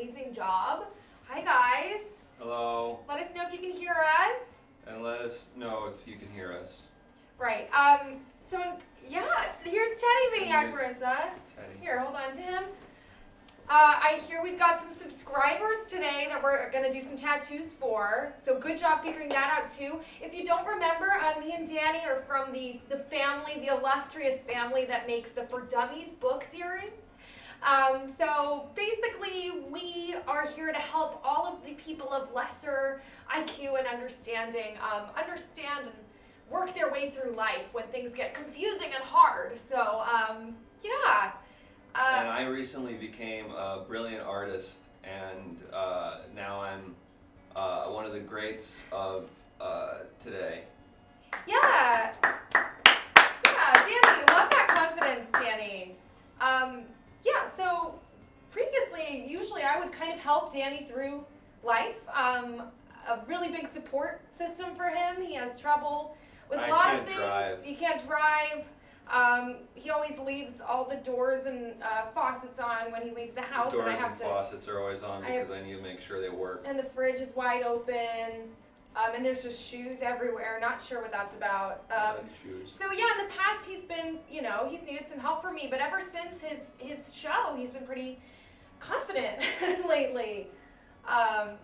amazing job. Hi guys. Hello. Let us know if you can hear us. And let us know if you can hear us. Right. So yeah, here's Teddy Maniac Marissa. Teddy. Here, hold on to him. I hear we've got some subscribers today that we're going to do some tattoos for. So good job figuring that out too. If you don't remember, me and Danny are from the family, the illustrious family that makes the For Dummies book series. So basically we are here to help all of the people of lesser IQ and understanding understand and work their way through life when things get confusing and hard. So yeah. And I recently became a brilliant artist, and now I'm one of the greats of today. Yeah. Yeah, Danny, love that confidence, Danny. Yeah, so previously, usually I would kind of help Danny through life. A really big support system for him. He has trouble with a lot of things. He can't drive. He always leaves all the doors and faucets on when he leaves the house. Doors and faucets are always on because I need to make sure they work. And the fridge is wide open. And there's just shoes everywhere. Not sure what that's about. Shoes. So yeah, in the past he's been, he's needed some help from me. But ever since his show, he's been pretty confident lately.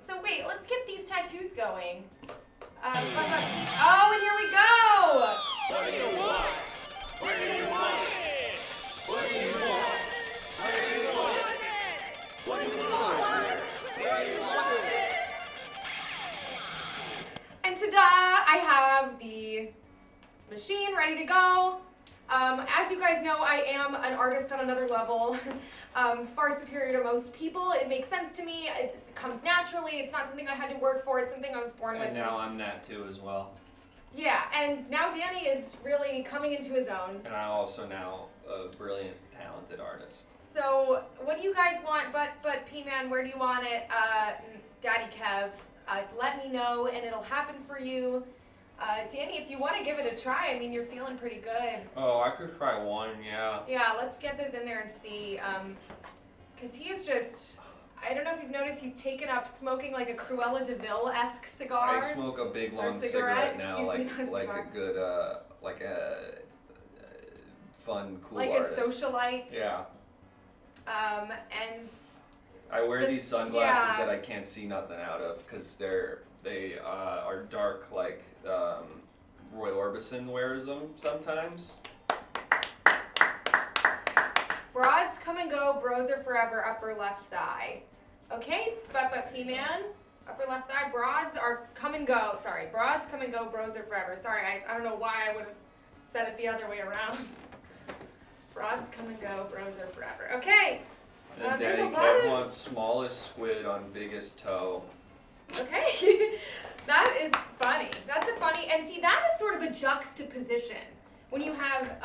So wait, let's get these tattoos going. Oh, and here we go! What do you want? Where do you want it? What do you want? Where do you want it? What do you want? Where do you want it? And ta-da! I have the machine ready to go. As you guys know, I am an artist on another level, far superior to most people. It makes sense to me. It comes naturally. It's not something I had to work for. It's something I was born with. And now I'm that too as well. Yeah, and now Danny is really coming into his own. And I'm also now a brilliant, talented artist. So, what do you guys want? But P-Man, where do you want it? Daddy Kev, let me know and it'll happen for you. Danny, if you want to give it a try, I mean, you're feeling pretty good. Oh, I could try one, yeah. Yeah, let's get those in there and see. Because he's just, I don't know if you've noticed, he's taken up smoking like a Cruella de Vil-esque cigar. I smoke a big long cigarette now, like a good, like a fun, cool like artist. Like a socialite. Yeah. And I wear these sunglasses that I can't see nothing out of because they are dark like Roy Orbison wears them sometimes. Broads come and go, bros are forever, upper left thigh. Okay, but P-Man, upper left thigh, broads are come and go. Sorry, broads come and go, bros are forever. Sorry, I don't know why I would have said it the other way around. Broads come and go, bros are forever. Okay. And Daddy Kev wants smallest squid on biggest toe. Okay, that is funny. That's a funny, and see, that is sort of a juxtaposition. When you have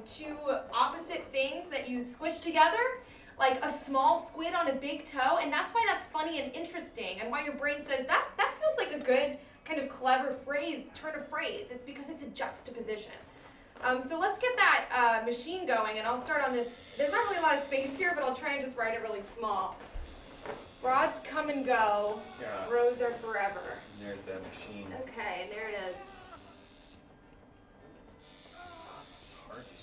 two opposite things that you squish together, like a small squid on a big toe, and that's why that's funny and interesting, and why your brain says, that feels like a good, kind of clever phrase, turn of phrase. It's because it's a juxtaposition. So let's get that machine going, and I'll start on this. There's not really a lot of space here, but I'll try and just write it really small. Broads come and go, bros are forever. And there's that machine. Okay, and there it is. Hard to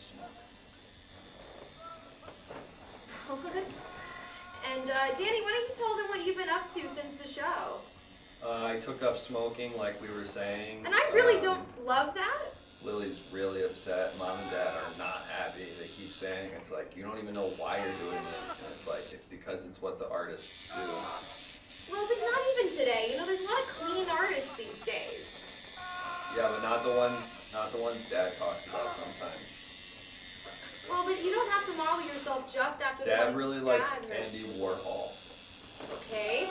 smoke. And Danny, why don't you tell them what you've been up to since the show? I took up smoking like we were saying. And I really don't love that. Lily's really upset. Mom and Dad are not happy. They keep saying, it's like, you don't even know why you're doing it. And it's like, it's because it's what the artists do. Well, but not even today. There's a lot of clean artists these days. Yeah, but not the ones Dad talks about sometimes. Well, but you don't have to model yourself just after the Dad ones really likes Andy Warhol. Okay.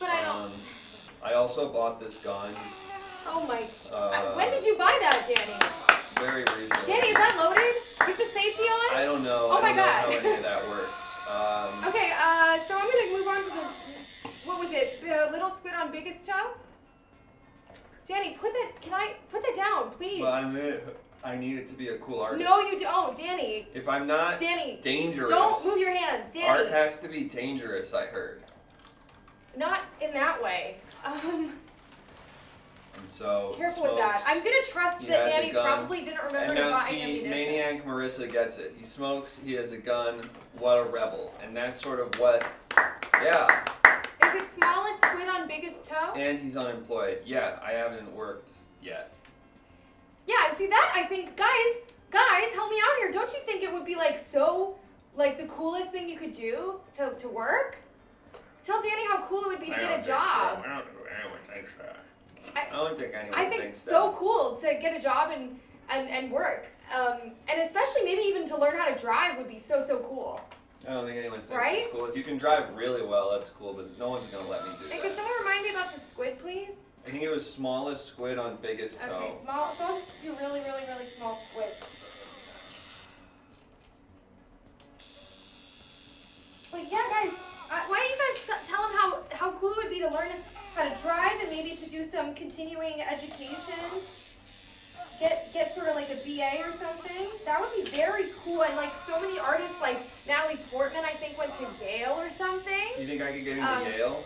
But I don't... I also bought this gun. Oh my... when did you buy that, Danny? Very recently. Danny, is that loaded? Do you have the safety on? I don't know. Oh my God. I don't know how any of that works. Okay, so I'm going to move on to the... What was it? Little squid on biggest toe? Danny, can I put that down, please? But I need it to be a cool artist. No, you don't, Danny. If I'm not Danny, dangerous. Don't move your hands, Danny. Art has to be dangerous, I heard. not in that way. And so Careful with that. I'm gonna trust He that has a Danny gun. probably didn't remember And to now buy see, ammunition. Maniac Marissa gets it. He smokes, he has a gun, what a rebel. And that's sort of what, yeah. Is it smallest squid on biggest toe? And he's unemployed. Yeah, I haven't worked yet. Yeah, and see that, I think, guys, help me out here. Don't you think it would be like so, like the coolest thing you could do to work? Tell Danny how cool it would be to get a job. I don't think anyone thinks that. I don't think anyone I think thinks so that. cool to get a job and work. And especially maybe even to learn how to drive would be so cool. I don't think anyone thinks Right? it's cool. If you can drive really well, that's cool, but no one's going to let me do Hey, that. could someone remind me about the squid, please? I think it was smallest squid on biggest toe. Okay, small, supposed to do really small squid. Like, yeah, guys, why don't you guys tell them how cool it would be to learn how to drive and maybe to do some continuing education? Get sort of like a BA or something. That would be very cool. And like so many artists, like Natalie Portman, I think went to Yale or something. You think I could get into Yale?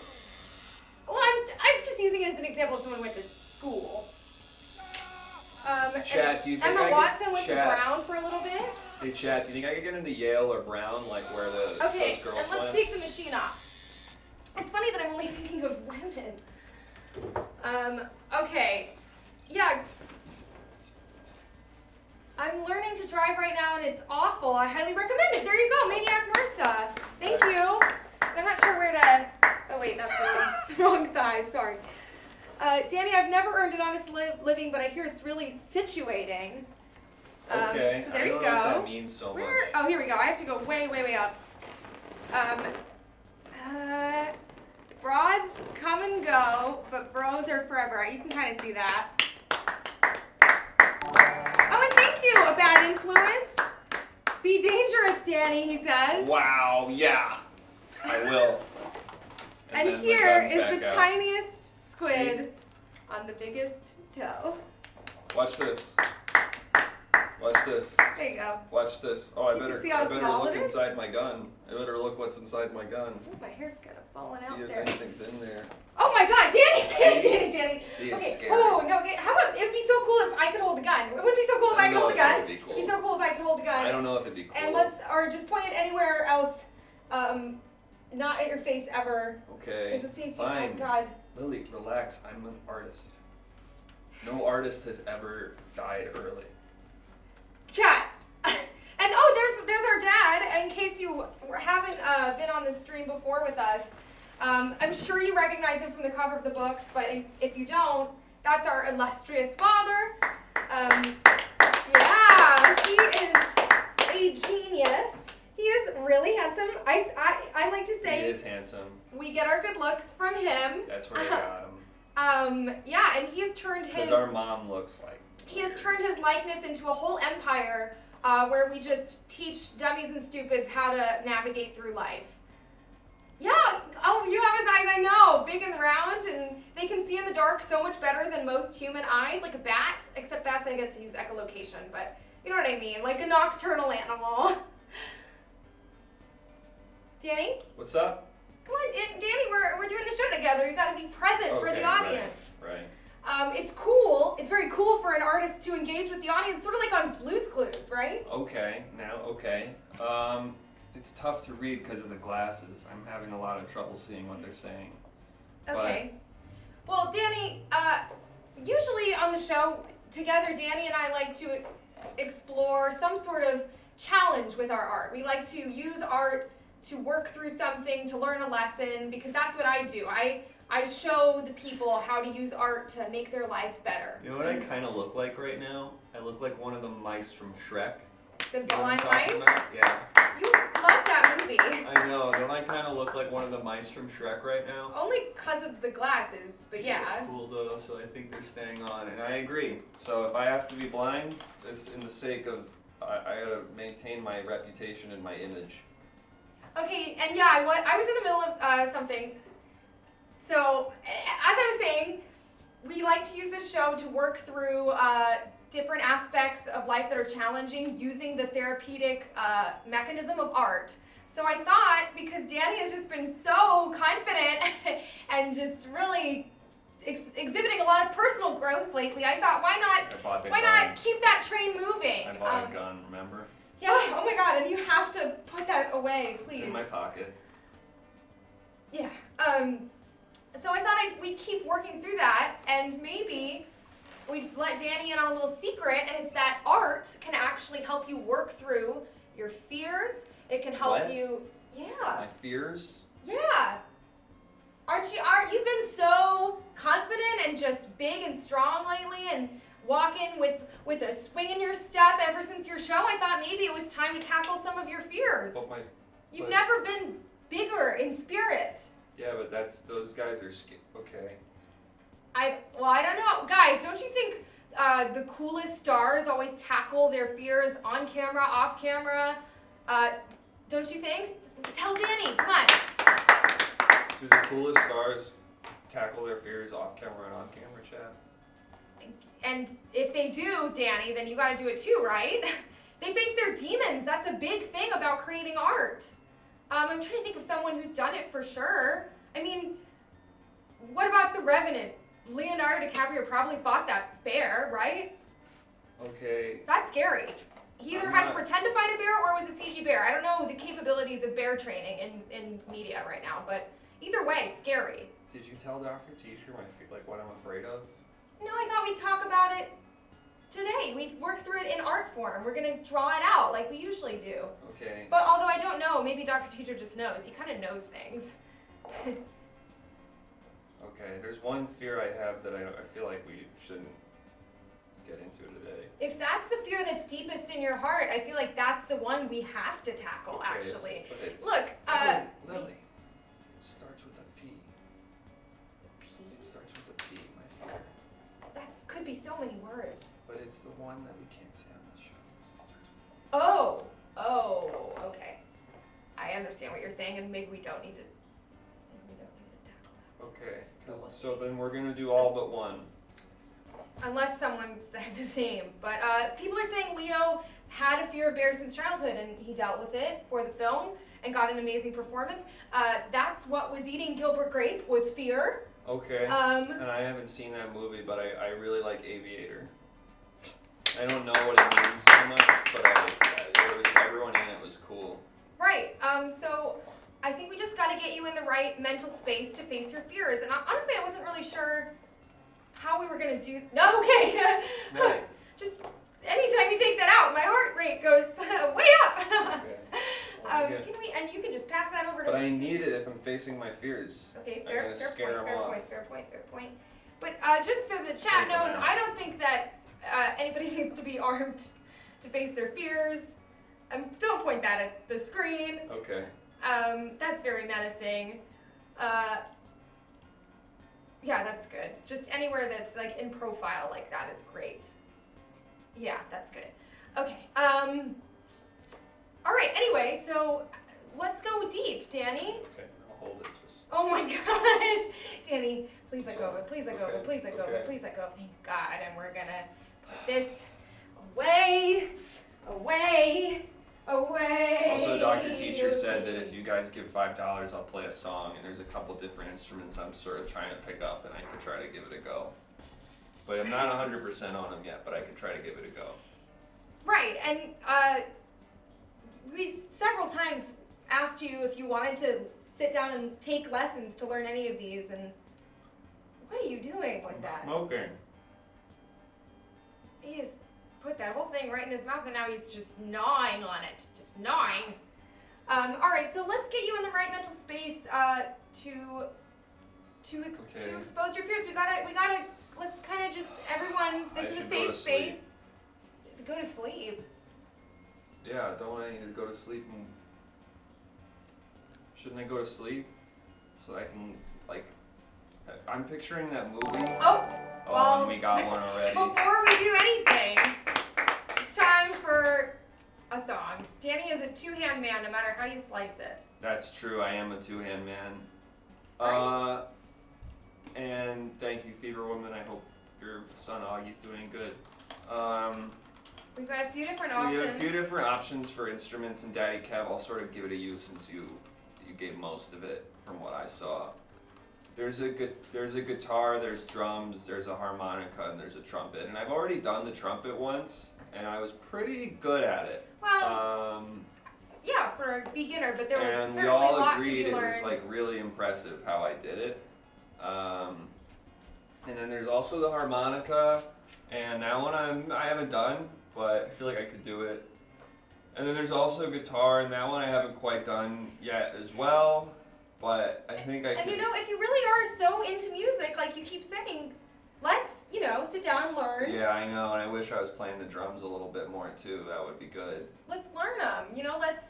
Well, I'm just using it as an example of someone who went to school. Chad, do you think Emma Watson went to Chad, Brown for a little bit. Hey, Chad, do you think I could get into Yale or Brown, like where those Okay, girls and let's went? take the machine off. It's funny that I'm only thinking of women. Okay. Yeah. I'm learning to drive right now and it's awful. I highly recommend it. There you go, Maniac Marissa. Thank you. I'm not sure where to... Oh wait, that's the wrong thigh, sorry. Danny, I've never earned an honest living, but I hear it's really situating. Okay, So there I you don't go. know what that means so much. Oh, here we go. I have to go way up. Broads come and go, but bros are forever. You can kind of see that. Oh, and thank you, a bad influence. Be dangerous, Danny, he says. Wow, yeah, I will. And then here gun's is back the out. tiniest squid on the biggest toe. Watch this. Watch this. There you go. Watch this. Oh, I You can better see how small look it is? inside my gun. I better look what's inside my gun. Ooh, my hair's kind of falling See out if there. anything's in there. Oh my God, Danny! See, it's Okay. scary. Oh no! How about it'd be so cool if I could hold the gun? It would be so cool if I could hold the gun. Would be cool. It'd be so cool if I could hold the gun. I don't know if it'd be cool. And or just point it anywhere else, not at your face ever. Okay. It's a safety. Fine. Oh God. Lily, relax. I'm an artist. No artist has ever died early. Chat. And oh, there's our dad. In case you haven't been on the stream before with us, I'm sure you recognize him from the cover of the books. But if you don't, that's our illustrious father. Yeah, he is a genius. He is really handsome. I like to say He is handsome. we get our good looks from him. That's where I got him. Yeah, and he has turned his. Because our mom looks like. He has turned his likeness into a whole empire where we just teach dummies and stupids how to navigate through life. Yeah, oh, you have his eyes, I know, big and round, and they can see in the dark so much better than most human eyes, like a bat, except bats, I guess, use echolocation, but you know what I mean, like a nocturnal animal. Danny? What's up? Come on, Danny, we're doing the show together. You gotta be present for the audience. Right. It's cool. It's very cool for an artist to engage with the audience, sort of like on Blue's Clues, right? Okay, now, okay. It's tough to read because of the glasses. I'm having a lot of trouble seeing what they're saying. Okay. Well, Danny, usually on the show, together, Danny and I like to explore some sort of challenge with our art. We like to use art to work through something, to learn a lesson, because that's what I do. I show the people how to use art to make their life better. You know what I kind of look like right now? I look like one of the mice from Shrek. The You know what I'm blind talking mice? about? Yeah. You love that movie. I know. Don't I kind of look like one of the mice from Shrek right now? Only because of the glasses, but yeah. They're cool though, so I think they're staying on, and I agree. So if I have to be blind, it's in the sake of I gotta maintain my reputation and my image. Okay, and yeah, I was in the middle of something. So, as I was saying, we like to use this show to work through different aspects of life that are challenging using the therapeutic mechanism of art. So I thought, because Danny has just been so confident and just really exhibiting a lot of personal growth lately. I thought, why not keep that train moving? I bought a gun, remember? Yeah, oh my god, and you have to put that away, please. It's in my pocket. Yeah. So I thought we'd keep working through that, and maybe we'd let Danny in on a little secret, and it's that art can actually help you work through your fears. It can help you. Yeah. My fears? Yeah. Aren't you been so confident and just big and strong lately, and walking with a swing in your step ever since your show? I thought maybe it was time to tackle some of your fears. You've never been bigger in spirit. Yeah, but those guys are okay. I don't know. Guys, don't you think the coolest stars always tackle their fears on camera, off camera? Don't you think? Tell Danny, come on. Do the coolest stars tackle their fears off camera and on camera, Chad? And if they do, Danny, then you gotta do it too, right? They face their demons. That's a big thing about creating art. I'm trying to think of someone who's done it for sure. I mean, what about The Revenant? Leonardo DiCaprio probably fought that bear, right? Okay. That's scary. He either had to pretend to fight a bear or it was a CG bear. I don't know the capabilities of bear training in media right now, but either way, scary. Did you tell Dr. Teacher what I'm afraid of? No, I thought we'd talk about it today. We'd work through it in art form. We're gonna draw it out like we usually do. Okay. But although I don't know, maybe Dr. Teacher just knows. He kind of knows things. Okay, there's one fear I have that I feel like we shouldn't get into today. If that's the fear that's deepest in your heart, I feel like that's the one we have to tackle, actually. Look, Lily, it starts with a P. P? It starts with a P, my fear. That could be so many words. But it's the one that we can't say on the show. So it starts with Oh, okay. I understand what you're saying, and maybe we don't need to tackle that. Okay, so then we're gonna do all but one. Unless someone says his name. But people are saying Leo had a fear of bears since childhood, and he dealt with it for the film and got an amazing performance. That's what was eating Gilbert Grape, was fear. Okay. And I haven't seen that movie, but I really like Aviator. I don't know what it means so much, but everyone in it was cool. Right. So I think we just got to get you in the right mental space to face your fears. And honestly, I wasn't really sure how we were going to do. No, okay. Really? Just anytime you take that out, my heart rate goes way up. Okay. Can we? And you can just pass that over to me. But I need it if I'm facing my fears. Okay, I'm gonna scare them off. fair point. But just so the chat knows, I don't think that anybody needs to be armed to face their fears. Don't point that at the screen. Okay. That's very menacing. Yeah, that's good. Just anywhere that's like in profile like that is great. Yeah, that's good. Okay. All right. Anyway, so let's go deep, Danny. Okay, I'll hold it. Oh my gosh, Danny, please let go of it. Please let go of it. Please let go of it. Please let go of it. Thank God. And we're gonna put this away. Also, Dr. Teacher said that if you guys give $5, I'll play a song, and there's a couple different instruments I'm sort of trying to pick up, and I could try to give it a go. But I'm not 100% on them yet, but I could try to give it a go. Right, and we several times asked you if you wanted to sit down and take lessons to learn any of these, and what are you doing with that? Smoking. He just put that whole thing right in his mouth, and now he's just gnawing on it. Just gnawing. All right, so let's get you in the right mental space to expose your fears. We gotta. Let's kind of just everyone. This is a safe space. Go to sleep. Yeah, don't I need to go to sleep? Shouldn't I go to sleep so I can I'm picturing that movie. Well, we got one already. Before we do anything, it's time for a song. Danny is a two-hand man, no matter how you slice it. That's true. I am a two-hand man. Right. And thank you, Fever Woman. I hope your son Augie's doing good. We've got a few different options. We have a few different options for instruments, and Daddy Kev, I'll sort of give it to you since you gave most of it from what I saw. there's a guitar, there's drums, there's a harmonica, and there's a trumpet. And I've already done the trumpet once, and I was pretty good at it. Well, yeah, for a beginner, but there was and certainly we all a lot to agreed be it learned. was like really impressive how I did it. And then there's also the harmonica, and that one I haven't done, but I feel like I could do it. And then there's also guitar, and that one I haven't quite done yet as well, but I think I could. And you know, if you really are so into music, like you keep saying, let's, you know, sit down and learn. Yeah, I know, and I wish I was playing the drums a little bit more too. That would be good. Let's learn them. You know, let's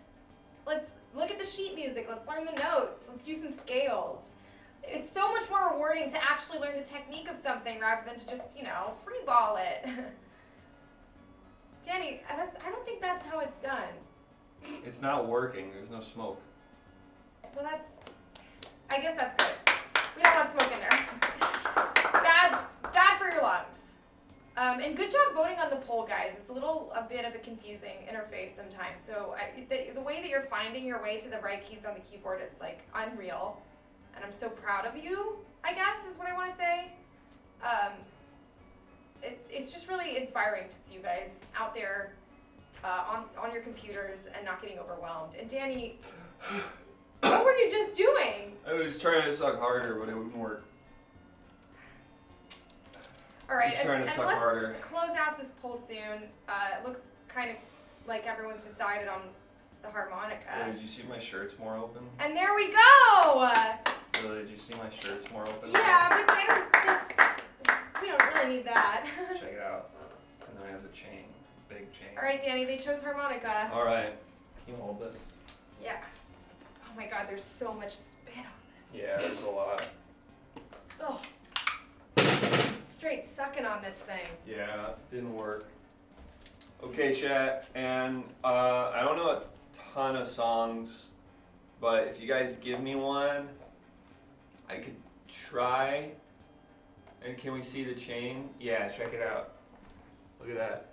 look at the sheet music. Let's learn the notes. Let's do some scales. It's so much more rewarding to actually learn the technique of something rather than to just, you know, freeball it. Danny, I don't think that's how it's done. It's not working. There's no smoke. Well, I guess that's good. We don't want smoke in there. Bad for your lungs. And good job voting on the poll, guys. It's a bit of a confusing interface sometimes. So the way that you're finding your way to the right keys on the keyboard is like unreal. And I'm so proud of you, I guess, is what I want to say. It's just really inspiring to see you guys out there on your computers and not getting overwhelmed. And Danny, what were you just doing? I was trying to suck harder, but it wouldn't work. All right, He's trying to suck harder. Let's close out this poll soon. It looks kind of like everyone's decided on the harmonica. Yeah, did you see my shirt's more open? And there we go! Really, did you see my shirt's more open? Yeah, but we don't really need that. Check it out. And then I have the chain, big chain. All right, Danny, they chose harmonica. All right. Can you hold this? Yeah. Oh my God, there's so much spit on this. Yeah, there's a lot. Oh. Straight sucking on this thing. Yeah, didn't work. Okay, chat, and I don't know a ton of songs, but if you guys give me one, I could try. And can we see the chain? Yeah, check it out. Look at that.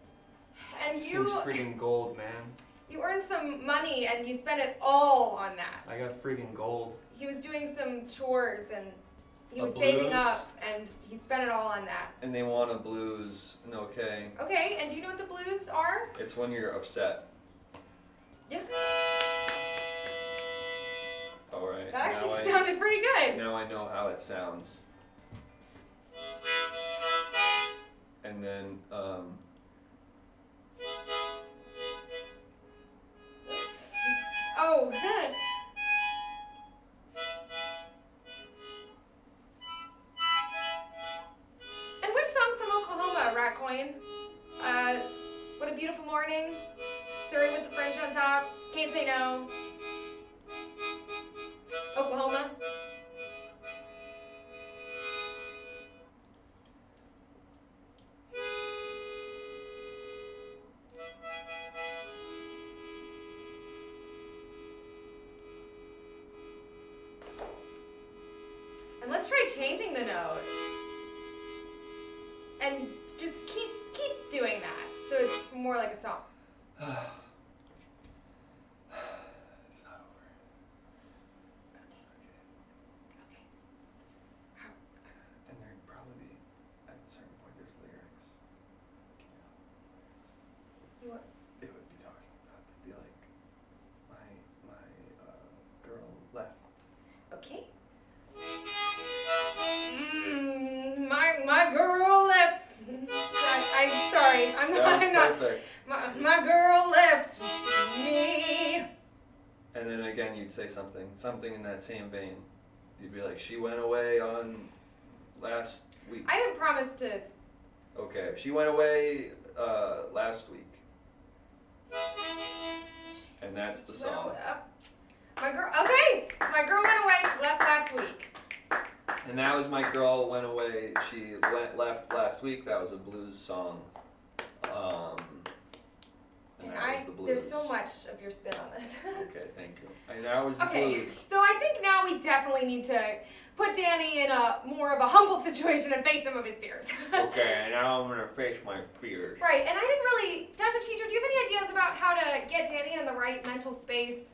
And This thing's friggin' gold, man. You earned some money and you spent it all on that. I got friggin' gold. He was doing some chores and he A was saving blues? up and he spent it all on that. And they want a blues. Okay. Okay, and do you know what the blues are? It's when you're upset. Yeah. Alright. That actually sounded pretty good. Now I know how it sounds. And then, Oh, and which song from Oklahoma, Ratcoin? What a Beautiful Morning, Surrey with the French on top, Can't Say No, Oklahoma. And let's try changing the note. And just keep doing that. So it's more like a song. it's not over. Okay. And there'd probably be, at a certain point, there's lyrics. You want? They would be talking about, they'd be like, my girl left. Okay. My girl left. I'm sorry. I'm not. Perfect. My girl left me. And then again, you'd say something in that same vein. You'd be like, she went away on last week. I didn't promise to. Okay, she went away last week. And that's the song. My girl. Okay. My girl went away. She left last week. And that was my girl went away. She left last week. That was a blues song. And that was the blues. There's so much of your spin on this. Okay, thank you. And that was the Okay, blues. so I think now we definitely need to put Danny in a more of a humble situation and face some of his fears. Okay, now I'm gonna face my fears. Right, and I didn't really, Dr. Teacher, do you have any ideas about how to get Danny in the right mental space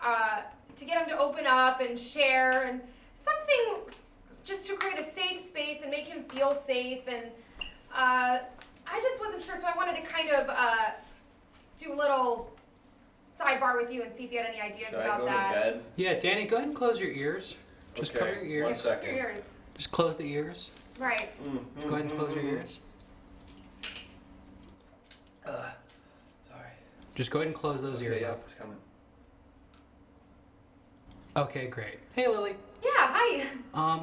to get him to open up and share and something feel safe, and I just wasn't sure, so I wanted to kind of do a little sidebar with you and see if you had any ideas Should about I go that. to bed? Yeah, Danny, go ahead and close your ears. Just Okay, cover your one ears. second. Close your ears. Just close the ears. Right. Go ahead and close your ears. Sorry. Just go ahead and close those ears yeah, up. it's coming. Okay, great. Hey, Lily. Yeah, hi.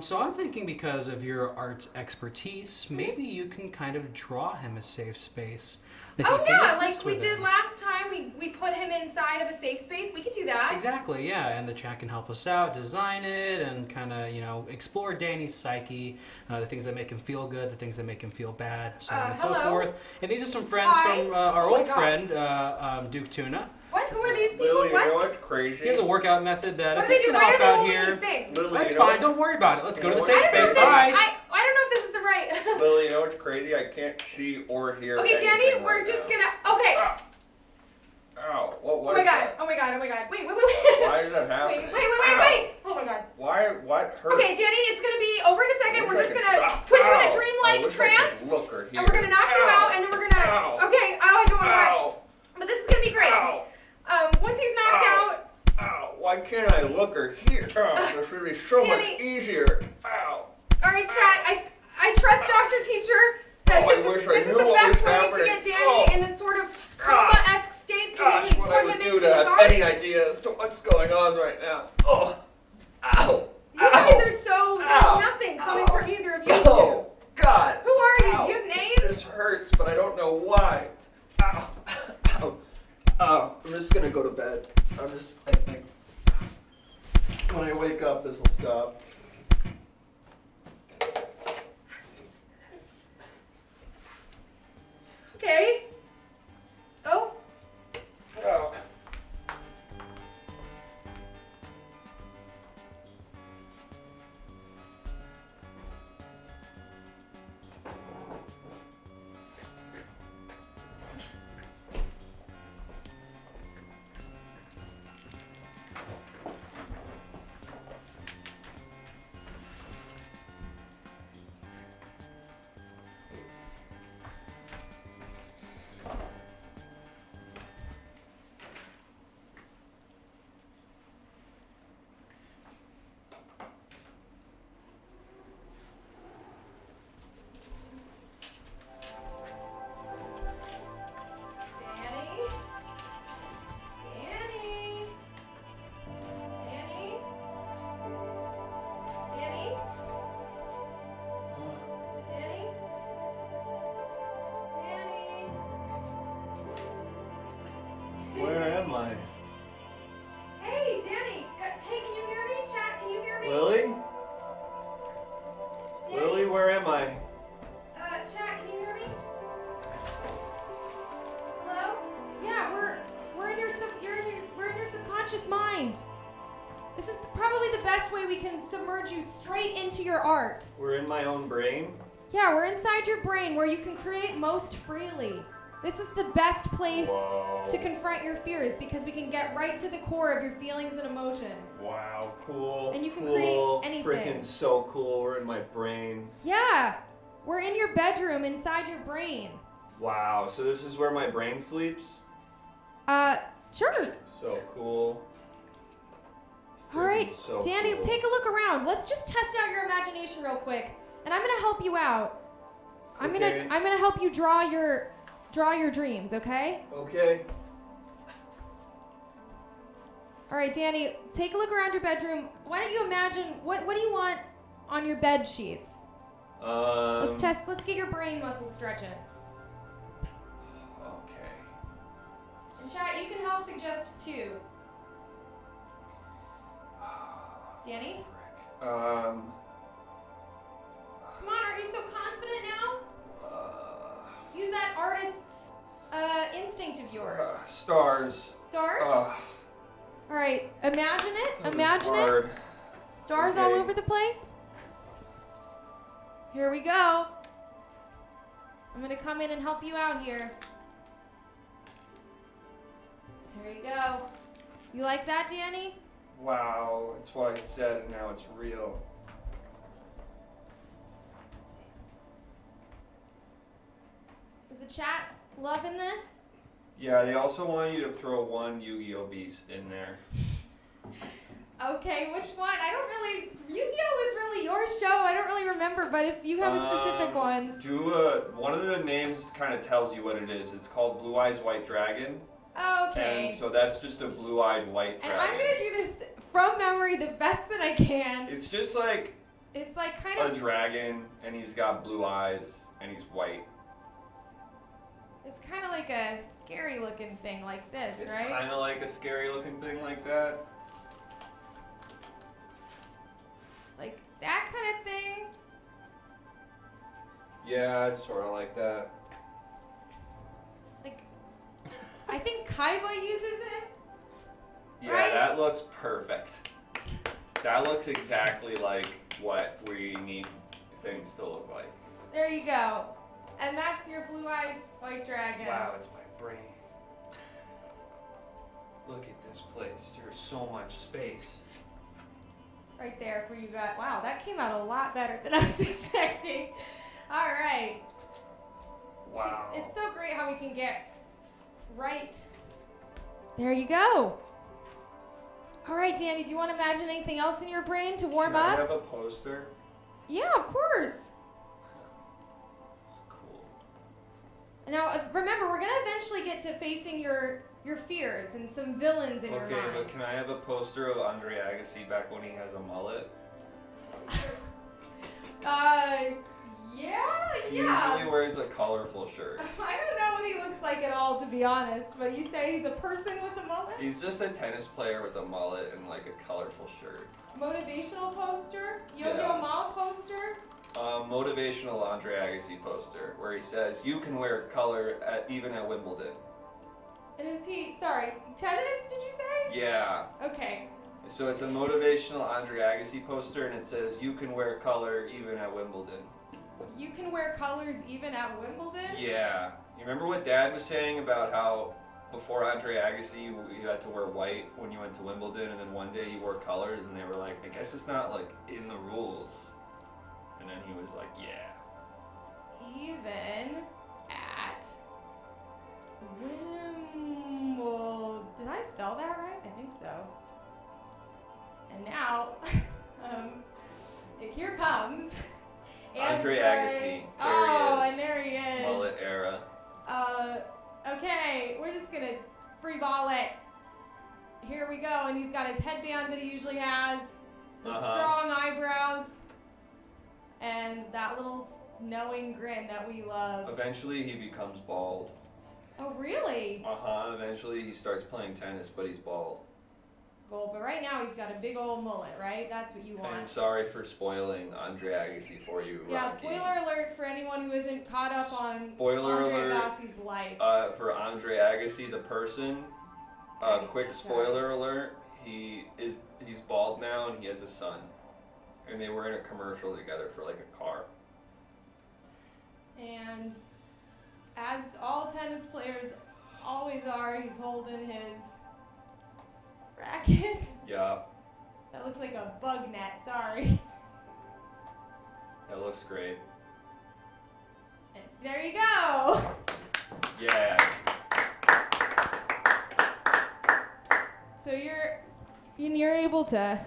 So I'm thinking because of your arts expertise, maybe you can kind of draw him a safe space. That Oh he can yeah, exist like we within. did last time. We put him inside of a safe space. We could do that. Exactly, yeah, and the chat can help us out, design it, and kind of, explore Danny's psyche, the things that make him feel good, the things that make him feel bad, so on and so hello? forth. And these are some friends Hi. from our Oh my old God. friend, Duke Tuna. What? Who are these people? Lily, you know What? what's crazy? He has a workout method that What if do they it's do? going to Why are help they out holding here, these things? Lily, that's you know fine, what's- don't worry about it. Let's go to the I safe I don't know space, if this, bye! I don't know if this is the right. Lily, you know what's crazy? I can't see or hear Okay, anything Danny, we're right just now. gonna. Okay. Ow. What Oh my is god. that? Oh my god. Oh my god. Wait. Why is that happening? Wait. Oh my god. Why? What hurt? Okay, Danny, it's gonna be over in a second. I We're wish just I could gonna stop. put you in Ow. a I dreamlike wish I could trance, look or hear. and we're gonna knock you Ow. out, and then we're gonna. Ow. Okay. Oh, I don't want to rush. Ow. But this is gonna be great. Ow. Once he's knocked Ow. out. Ow. Why can't I look or hear? Ow. This would be so much Danny. easier. Ow. All right, chat. I trust Dr. Teacher that Oh, I this wish is I this is knew the what was best way to happening. get Danny Oh. in this sort of coma-esque state, so Gosh, we can what put I him would into do his to have art. any idea as to what's going on right now. Oh. Ow. You guys are so Ow. there's nothing coming Ow. from either of you. Oh, God. Who are you? Ow. Do you have names? This hurts, but I don't know why. Ow. Ow. Ow. I'm just gonna go to bed. I'm just, I think. When I wake up, this will stop. Okay. Oh. Ow. Danny. Danny. Danny. Danny. Danny. Danny. Where am I? Hey, Danny. Hey, can you hear me? Chat, can you hear me? Lily? Danny? Lily, where am I? Chat, can you hear me? Hello? Yeah, we're in your we're in your subconscious mind. This is probably the best way we can submerge you straight into your art. We're in my own brain? Yeah, we're inside your brain where you can create most freely. This is the best place Whoa. to confront your fears because we can get right to the core of your feelings and emotions. Wow, cool. And you can cool, create anything. Freaking so cool. We're in my brain. Yeah, we're in your bedroom inside your brain. Wow, so this is where my brain sleeps? Sure. So cool. All right, Freaking so Danny, cool. take a look around. Let's just test out your imagination real quick, and I'm gonna help you out. I'm Okay. gonna help you draw your dreams, okay? Okay. All right, Danny, take a look around your bedroom. Why don't you imagine what do you want on your bed sheets? Let's get your brain muscles stretching. Okay. And chat, you can help suggest too. Danny, Frick. come on, aren't you so confident now? Use that artist's instinct of yours. Stars. Stars? Ugh, All right, imagine it. that was Imagine it. hard. Stars all Okay. over the place. Here we go. I'm gonna come in and help you out here. There you go. You like that, Danny? Wow, that's what I said, and now it's real. the chat loving this? Yeah, they also want you to throw one Yu-Gi-Oh beast in there. Okay, which one? I don't really. Yu-Gi-Oh is really your show. I don't really remember, but if you have a specific one. One of the names kind of tells you what it is. It's called Blue Eyes White Dragon. Okay. And so that's just a blue-eyed white And dragon. I'm gonna do this from memory the best that I can. It's just like It's like kind a of. dragon, and he's got blue eyes, and he's white. It's kind of like a scary looking thing like this, It's right? kind of like a scary-looking thing like that. Like that kind of thing. Yeah, it's sort of like that. Like, I think Kaiba uses it. Yeah, Right? that looks perfect. That looks exactly like what we need things to look like. There you go. And that's your blue-eyed white dragon. Wow, it's my brain. Look at this place. There's so much space. Right there for you guys. Wow, that came out a lot better than I was expecting. All right. Wow. See, it's so great how we can get right. There you go. All right, Danny, do you want to imagine anything else in your brain to warm Can I up? have a poster? Yeah, of course. Cool. Now, remember, we're going to eventually get to facing your fears and some villains in your Okay, mind. but can I have a poster of Andre Agassi back when he has a mullet? He Yeah. usually wears a colorful shirt. I don't know what he looks like at all, to be honest, but you say he's a person with a mullet? He's just a tennis player with a mullet and like a colorful shirt. Motivational poster? Yo-Yo Yeah. Ma poster? Motivational Andre Agassi poster where he says, "You can wear color even at Wimbledon." And is he, sorry, tennis, did you say? Yeah. Okay. So it's a motivational Andre Agassi poster and it says, "You can wear color even at Wimbledon." You can wear colors even at Wimbledon? Yeah. You remember what Dad was saying about how before Andre Agassi you had to wear white when you went to Wimbledon, and then one day he wore colors and they were like, "I guess it's not like in the rules." And then he was like, "Yeah." Even at Wimbledon. Did I spell that right? I think so. And now, here comes Andre Agassi. There he Oh, is. and there he is. Mullet era. Okay, we're just gonna free ball it. Here we go, and he's got his headband that he usually has, the strong eyebrows, and that little knowing grin that we love. Eventually he becomes bald. Oh, really? Eventually he starts playing tennis, but he's bald. Well, but right now he's got a big old mullet, right? That's what you want. And sorry for spoiling Andre Agassi for you, Yeah, Rocky. spoiler alert for anyone who isn't caught up on Spoiler Andre alert. Agassi's life. For Andre Agassi, the person, Agassi, quick sorry. spoiler alert, he's bald now and he has a son. And they were in a commercial together for like a car. And as all tennis players always are, he's holding his racket. Yeah, That looks like a bug net, sorry. that looks great. And there you go. Yeah. So you're able to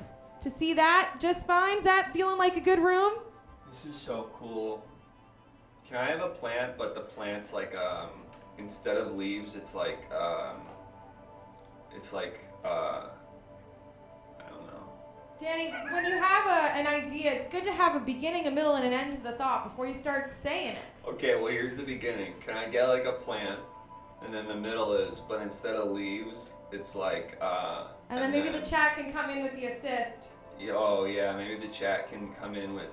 see that just fine? Is that feeling like a good room? This is so cool. Can I have a plant, but the plant's like, instead of leaves, it's like, I don't know. Danny, when you have an idea, it's good to have a beginning, a middle, and an end to the thought before you start saying it. Okay, well here's the beginning. Can I get like a plant, and then the middle is, but instead of leaves, it's like, And then maybe the chat can come in with the assist. Oh yeah, maybe the chat can come in with,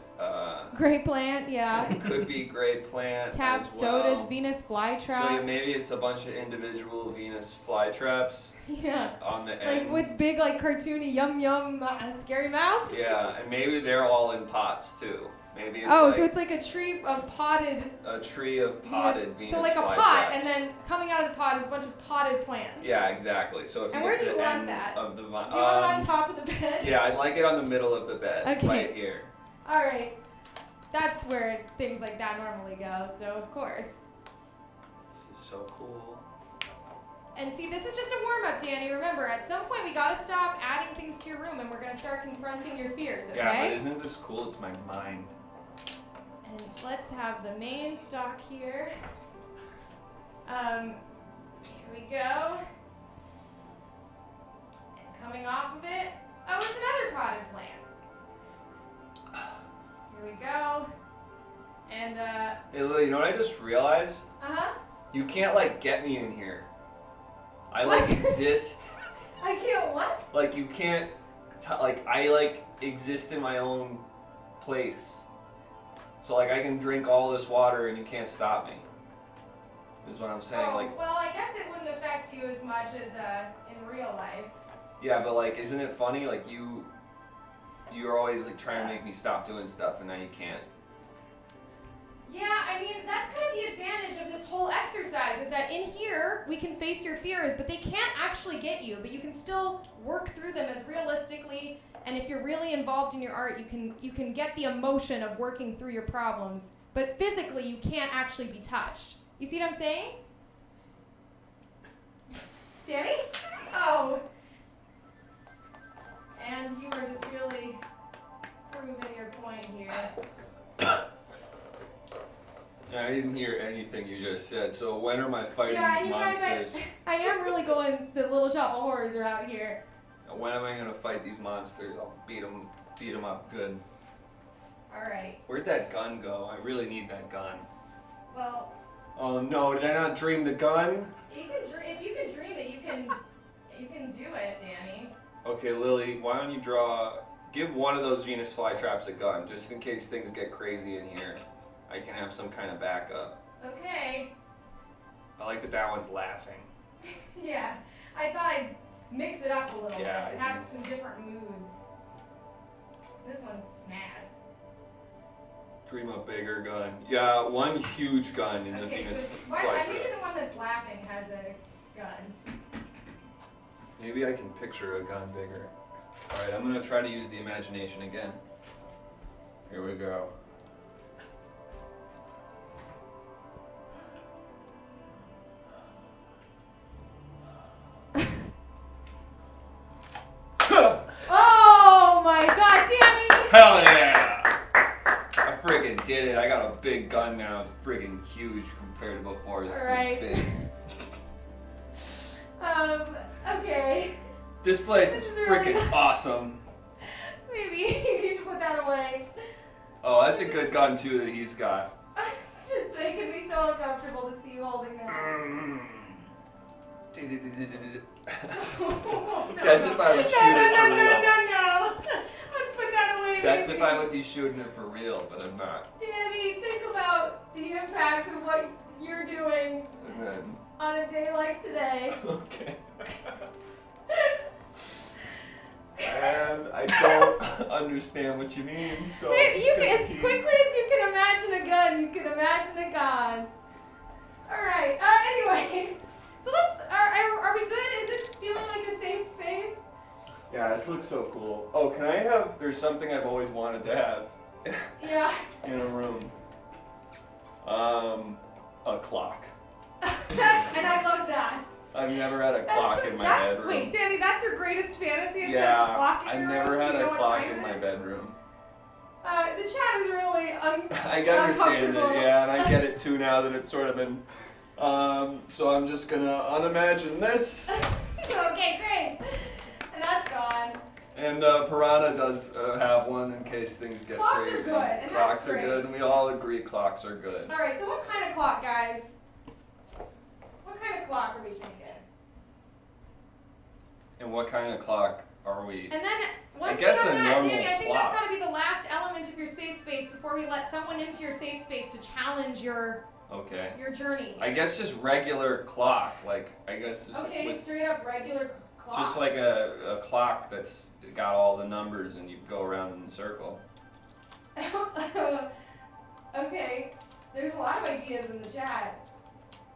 Great plant, yeah. it could be great plant Tab as well. sodas, Venus flytrap. So maybe it's a bunch of individual Venus flytraps Yeah. on the Like end. with big, like cartoony, yum yum, scary mouth. Yeah, and maybe they're all in pots too. Maybe it's Oh, like so it's like a tree of potted a tree of potted Venus So like a flytraps. pot, and then coming out of the pot is a bunch of potted plants. Yeah, exactly. So if And you where get do to you the want end that? of the vine, Do you want it on top of the bed? Yeah, I'd like it on the middle of the bed, Okay. right here. All right. That's where things like that normally go, so of course. So cool. And see, this is just a warm-up, Danny. Remember, at some point we gotta stop adding things to your room and we're gonna start confronting your fears, okay? Yeah, but isn't this cool? It's my mind. And let's have the main stock here. Here we go. And coming off of it, oh, it's another potted plant. Here we go. And, Hey, Lily, you know what I just realized? uh-huh. You can't, like, get me in here. I, What? like, exist. I can't what? Like, you can't, I, like, exist in my own place. So, like, I can drink all this water and you can't stop me. Is what I'm saying. Oh, Like, well, I guess it wouldn't affect you as much as, in real life. yeah, but, like, isn't it funny? Like, you're always, like, trying to make me stop doing stuff and now you can't. Yeah, I mean, that's kind of the advantage of this whole exercise, is that in here, we can face your fears, but they can't actually get you, but you can still work through them as realistically, and if you're really involved in your art, you can get the emotion of working through your problems, but physically, you can't actually be touched. You see what I'm saying? Danny? Oh. And you were just really proving your point here. Yeah, I didn't hear anything you just said. So when are my fighting Yeah, these you guys, monsters? I am really going, the Little Shop of Horrors are out here. When am I gonna fight these monsters? I'll beat them up good. Alright, Where'd that gun go? I really need that gun. well, Oh no, did I not dream the gun? you can if you can dream it, you can do it, Danny. Okay, Lily, why don't you give one of those Venus flytraps a gun, just in case things get crazy in here. I can have some kind of backup. Okay. I like that one's laughing. Yeah, I thought I'd mix it up a little Yeah, bit and have it is. some different moods. This one's mad. Dream a bigger gun. Yeah, one huge gun in the Okay, Venus so flytrap. usually the one that's laughing has a gun. Maybe I can picture a gun bigger. Alright, I'm gonna try to use the imagination again. Here we go. Oh my god, Danny! Hell yeah! I friggin' did it. I got a big gun now. It's friggin' huge compared to before. It's Alright. big. Okay. This place This is is really- friggin' awesome. Maybe you should put that away. Oh, that's a good gun too that he's got. It's just making me so uncomfortable to see you holding that. That's if I would shoot it for real. No. Let's put that away. That's baby. if I would be shooting it for real, but I'm not. Danny, think about the impact of what you're doing And then, on a day like today. okay. And I don't understand what you mean, so. Maybe you can, as keep- quickly as you can imagine a gun, you can imagine a gun. Alright, anyway. So are we good? Is this feeling like a safe space? Yeah, this looks so cool. Oh, can I have, there's something I've always wanted to have Yeah. in a room. A clock. And I love that. I've never had a clock in my bedroom. Wait, Danny, that's your greatest fantasy is Yeah, having a clock in I've your never room so had you know a what clock time in it my is? bedroom. The chat is really I can understand it, yeah, and I get it too now that it's sort of been, so I'm just gonna unimagine this. Okay, great. And that's gone. And Piranha does have one in case things get Clocks are crazy. good, and that's Clocks are great. good, and we all agree clocks are good. Alright, so what kind of clock, guys? What kind of clock are we thinking? And what kind of clock are we? And then, once we guess have a that, normal Danny, I think clock. that's got to be the last element of your safe space before we let someone into your safe space to challenge your Okay. journey. I guess just regular clock, like, I guess just Okay, with, straight up regular clock. just like a clock that's got all the numbers and you go around in the circle. Okay, there's a lot of ideas in the chat.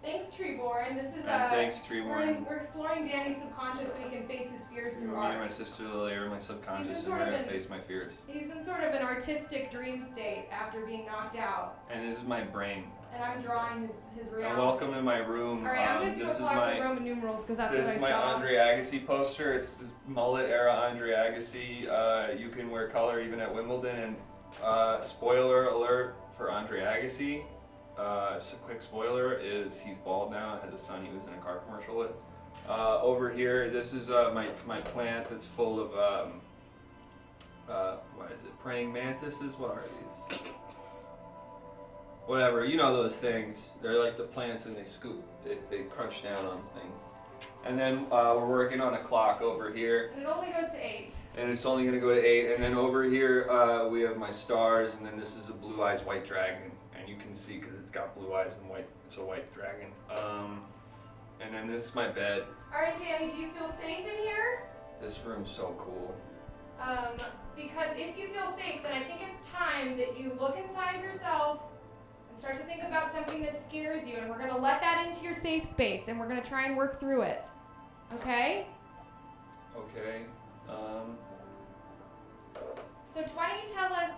Thanks, Treeborn. This is And thanks, Treeborn. we're exploring Danny's subconscious so he can face his fears Me through and art. my sister Lily are my subconscious, He's and sort we're of gonna an- face my fears. He's in sort of an artistic dream state after being knocked out. And this is my brain. And I'm drawing his reality. Welcome to my room. All right, I'm going to do a this is clock my with Roman numerals because that's this what is I my saw. Andre Agassi poster. It's this mullet era Andre Agassi. You can wear color even at Wimbledon. And spoiler alert for Andre Agassi. Just a quick spoiler is he's bald now. Has a son he was in a car commercial with. Over here, this is my plant that's full of what is it? Praying mantises. What are these? Whatever, you know those things. They're like the plants and they scoop, they crunch down on things. And then we're working on a clock over here. And it only goes to 8. And it's only gonna go to 8. And then over here we have my stars, and then this is a blue eyes white dragon. And you can see because it's got blue eyes and white, it's a white dragon. And then this is my bed. All right, Danny, do you feel safe in here? This room's so cool. Because if you feel safe, then I think it's time that you look inside of yourself and start to think about something that scares you, and we're going to let that into your safe space, and we're going to try and work through it. Okay? Okay. So why don't you tell us,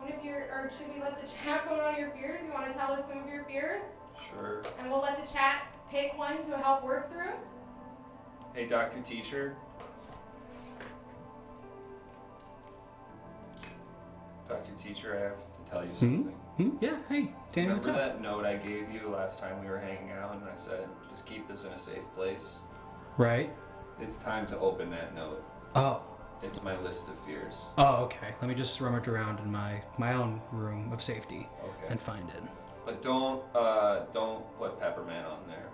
one of your, or should we let the chat vote on your fears? You want to tell us some of your fears? Sure. And we'll let the chat pick one to help work through? Hey, Dr. Teacher. Dr. Teacher, I have to tell you something. Yeah, hey, Danny, what's Remember up? that note I gave you last time we were hanging out and I said, just keep this in a safe place? Right. It's time to open that note. Oh. It's my list of fears. Oh, okay. Let me just rummage around in my own room of safety and find it. But don't put Peppermint on there.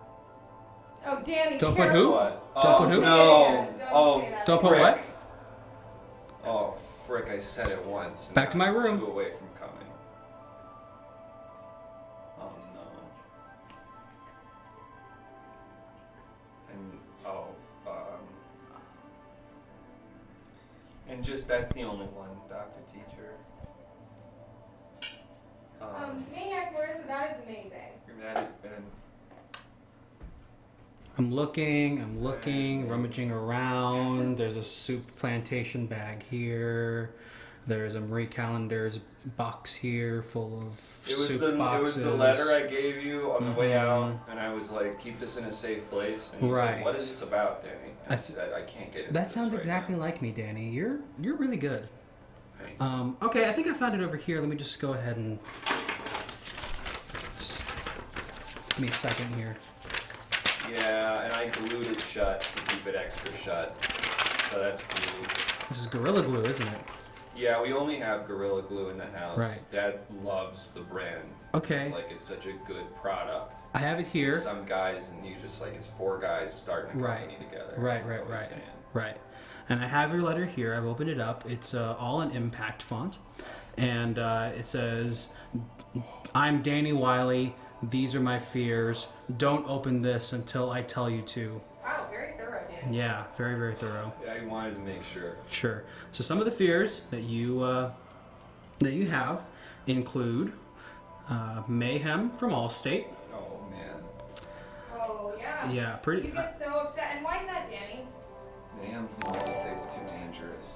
Oh, Danny, Don't put careful. who? What? Don't put who? No. Don't say that. Don't put frick. what? Oh, frick, I said it once. and Back to now my it's room. 2 away from coming. Oh no. And just that's the only one, Dr. Teacher. Maniac Words, so that is amazing. I'm looking, rummaging around. There's a soup plantation bag here. There's a Marie Callender's box here full of soup boxes. It was the letter I gave you on the way out, and I was like, keep this in a safe place. And you said, what is this about, Danny? And I said, I can't get it. That sounds exactly like me, Danny. You're really good. Thanks. Okay, I think I found it over here. Let me just go ahead and just give me a second here. Yeah, and I glued it shut to keep it extra shut. So that's cool. This is Gorilla Glue, isn't it? Yeah, we only have Gorilla Glue in the house. Right. Dad loves the brand. Okay. It's such a good product. I have it here. Some guys, and you just it's 4 guys starting a company together. Right. Right. And I have your letter here. I've opened it up. It's all in impact font. And it says, I'm Danny Wiley. These are my fears. Don't open this until I tell you to. Wow, very thorough, Danny. Yeah, very, very thorough. I wanted to make sure. Sure. So some of the fears that you have include mayhem from Allstate. Oh, man. Oh, yeah. Yeah, pretty. You get so upset. And why is that, Danny? Mayhem from Allstate's too dangerous.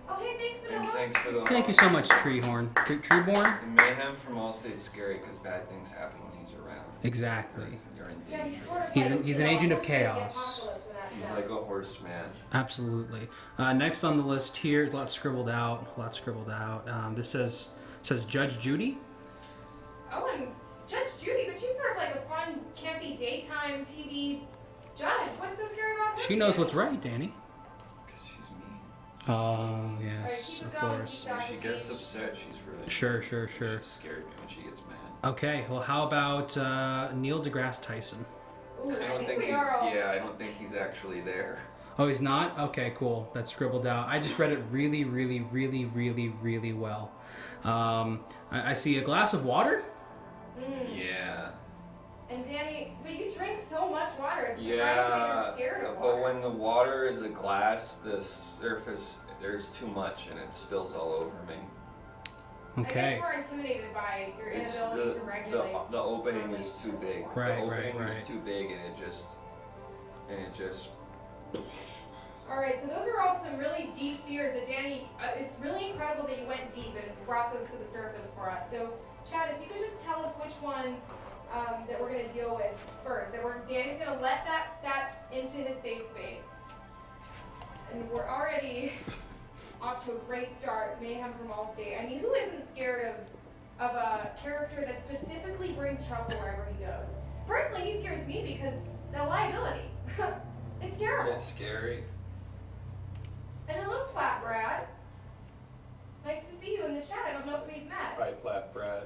Oh, hey, thanks for the And host. thanks for the Thank you so much, Treehorn. Treeborn? And Mayhem from Allstate's scary because bad things happen when he's around. Exactly. You're in Yeah, danger. he's sort of He's an agent of chaos. He's like a horseman. Absolutely. Next on the list here, a lot scribbled out. This says Judge Judy. Oh, and Judge Judy, but she's sort of like a fun, campy daytime TV judge. What's so scary about her? She knows what's right, Danny. Because she's mean. Oh, Alright, yes, keep it of going, course. keep When she Dr. gets Teach. upset, she's really Sure. She's scared me when she gets mad. Okay, well, how about Neil deGrasse Tyson? Ooh, I don't think I don't think he's actually there. Oh, he's not? Okay, cool. That's scribbled out. I just read it really, really, really, really, really well. I see a glass of water. Yeah. And Danny, but you drink so much water. It's surprising Yeah, that you're scared of water. but when the water is a glass, the surface, there's too much and it spills all over me. I Okay. get more intimidated by your It's inability to regulate. the opening is too big. Right, the opening right. is too big and it just All right, so those are all some really deep fears that Danny. It's really incredible that you went deep and brought those to the surface for us. So Chad, if you could just tell us which one that we're gonna deal with first. Danny's gonna let that into his safe space. And we're already off to a great start. Mayhem from Allstate. I mean, who isn't scared of a character that specifically brings trouble wherever he goes? Personally, he scares me because the liability. It's terrible. It's scary. And hello, Plat Brad. Nice to see you in the chat. I don't know if we've met. Hi, Plat Brad.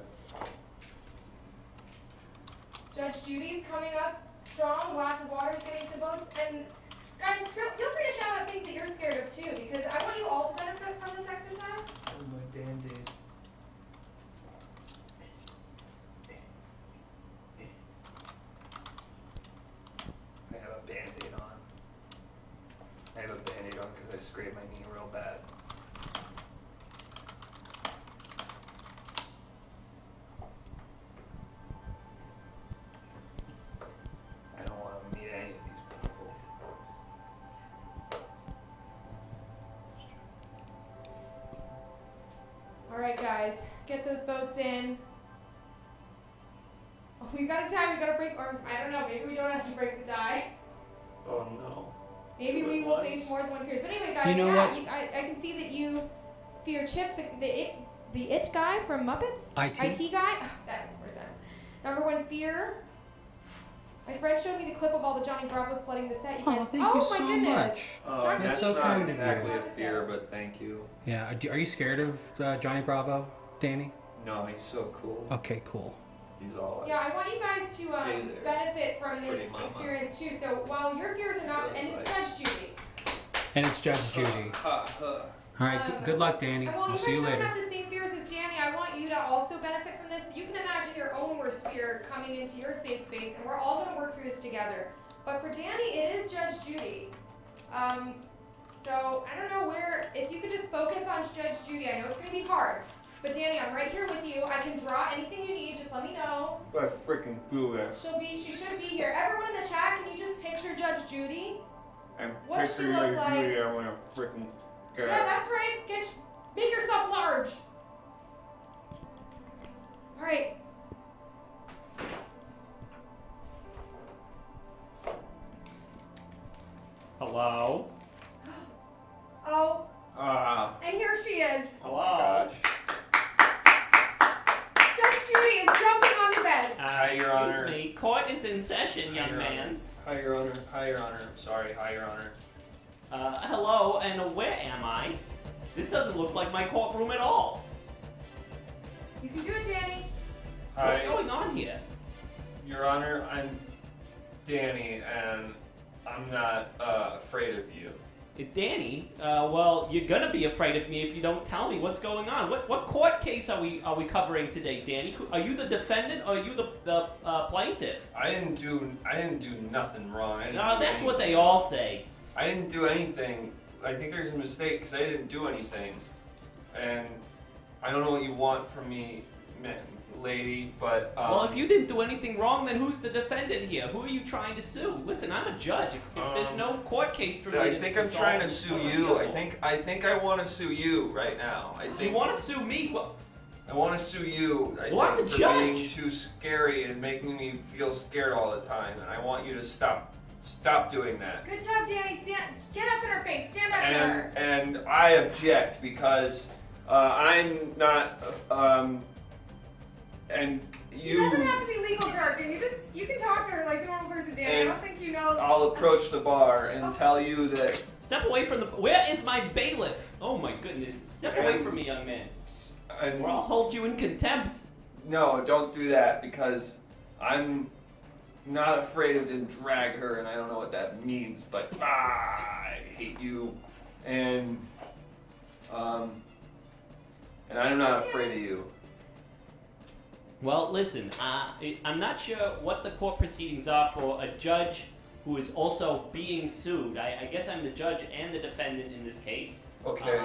Judge Judy's coming up strong. Glass of water is getting some votes. And guys, feel free to shout out things that you're scared of too, because I want you all to benefit from this exercise. Oh, my Band-Aid. I have a Band-Aid on. I have a Band-Aid on because I scraped my knee real bad. I don't want to meet any of these people. All right, guys, get those votes in. Oh, we got a tie. We got to break, or I don't know. Maybe we don't have to break the tie. Oh no. Maybe Two we at will once. face more than one fears. But anyway, guys, You know yeah, what? I can see that you fear Chip, the it guy from Muppets. IT? guy. That makes more sense. Number one fear. My friend showed me the clip of all the Johnny Bravos flooding the set. You Oh, guys, thank oh you my so goodness. much. Dr. That's so Steve, kind of you. Exactly a Opposite. fear, but thank you. Yeah. Are you scared of Johnny Bravo, Danny? No, he's so cool. Okay, cool. He's all like, Yeah, I want you guys to Hey there, benefit from this pretty mama. experience too. So while your fears are not, and it's Judge Judy. And it's Judge Judy. All right. Good luck, Danny. And while I'll you see guys you don't later. have the same fears as Danny, I want you to also benefit from this. You can imagine your own worst fear coming into your safe space, and we're all going to work through this together. But for Danny, it is Judge Judy. So I don't know where, if you could just focus on Judge Judy. I know it's going to be hard. But Danny, I'm right here with you. I can draw anything you need. Just let me know. I freaking blew it. She should be here. Everyone in the chat, can you just picture Judge Judy? I'm What does she look like? I want to freaking go. Yeah, that's right. Make yourself large. All right. Hello? Oh, Ah, and here she is. oh Hello? my gosh. Judge Judy is jumping on the bed. Hi, Your Honor. Excuse me. Court is in session, Hi, young Your man. Honor. Hi, Your Honor. Hi, Your Honor. Sorry. Hi, Your Honor. Hello, and where am I? This doesn't look like my courtroom at all. You can do it, Danny. What's Hi, going on here? Your Honor. I'm Danny, and I'm not afraid of you. Danny, well, you're gonna be afraid of me if you don't tell me what's going on. What court case are we covering today, Danny? Are you the defendant or are you the plaintiff? I didn't do nothing wrong. I didn't No, do that's what anything. they all say. I didn't do anything. I think there's a mistake because I didn't do anything, and I don't know what you want from me, lady. But Well, if you didn't do anything wrong, then who's the defendant here? Who are you trying to sue? Listen, I'm a judge. If there's no court case for me I to think I'm solve, trying to sue what am you. here I think I want to sue you right now. I for? think You want to sue me? What? I want to sue you. Well, I'm think the for being judge. too scary and making me feel scared all the time, and I want you to stop doing that. Good job, Danny. Get up in her face. Stand up to her. And I object because I'm not and It doesn't have to be legal jargon. You can talk to her like a normal person, Danny. I And don't think you know. I'll approach the bar and tell you that Step away from the. Where is my bailiff? Oh my goodness! Step away from me, young man, and or I'll hold you in contempt. no, don't do that because I'm not afraid of to drag her, and I don't know what that means, but I hate you, and I'm not afraid of you. Well, listen, I'm not sure what the court proceedings are for a judge who is also being sued. I guess I'm the judge and the defendant in this case. Okay.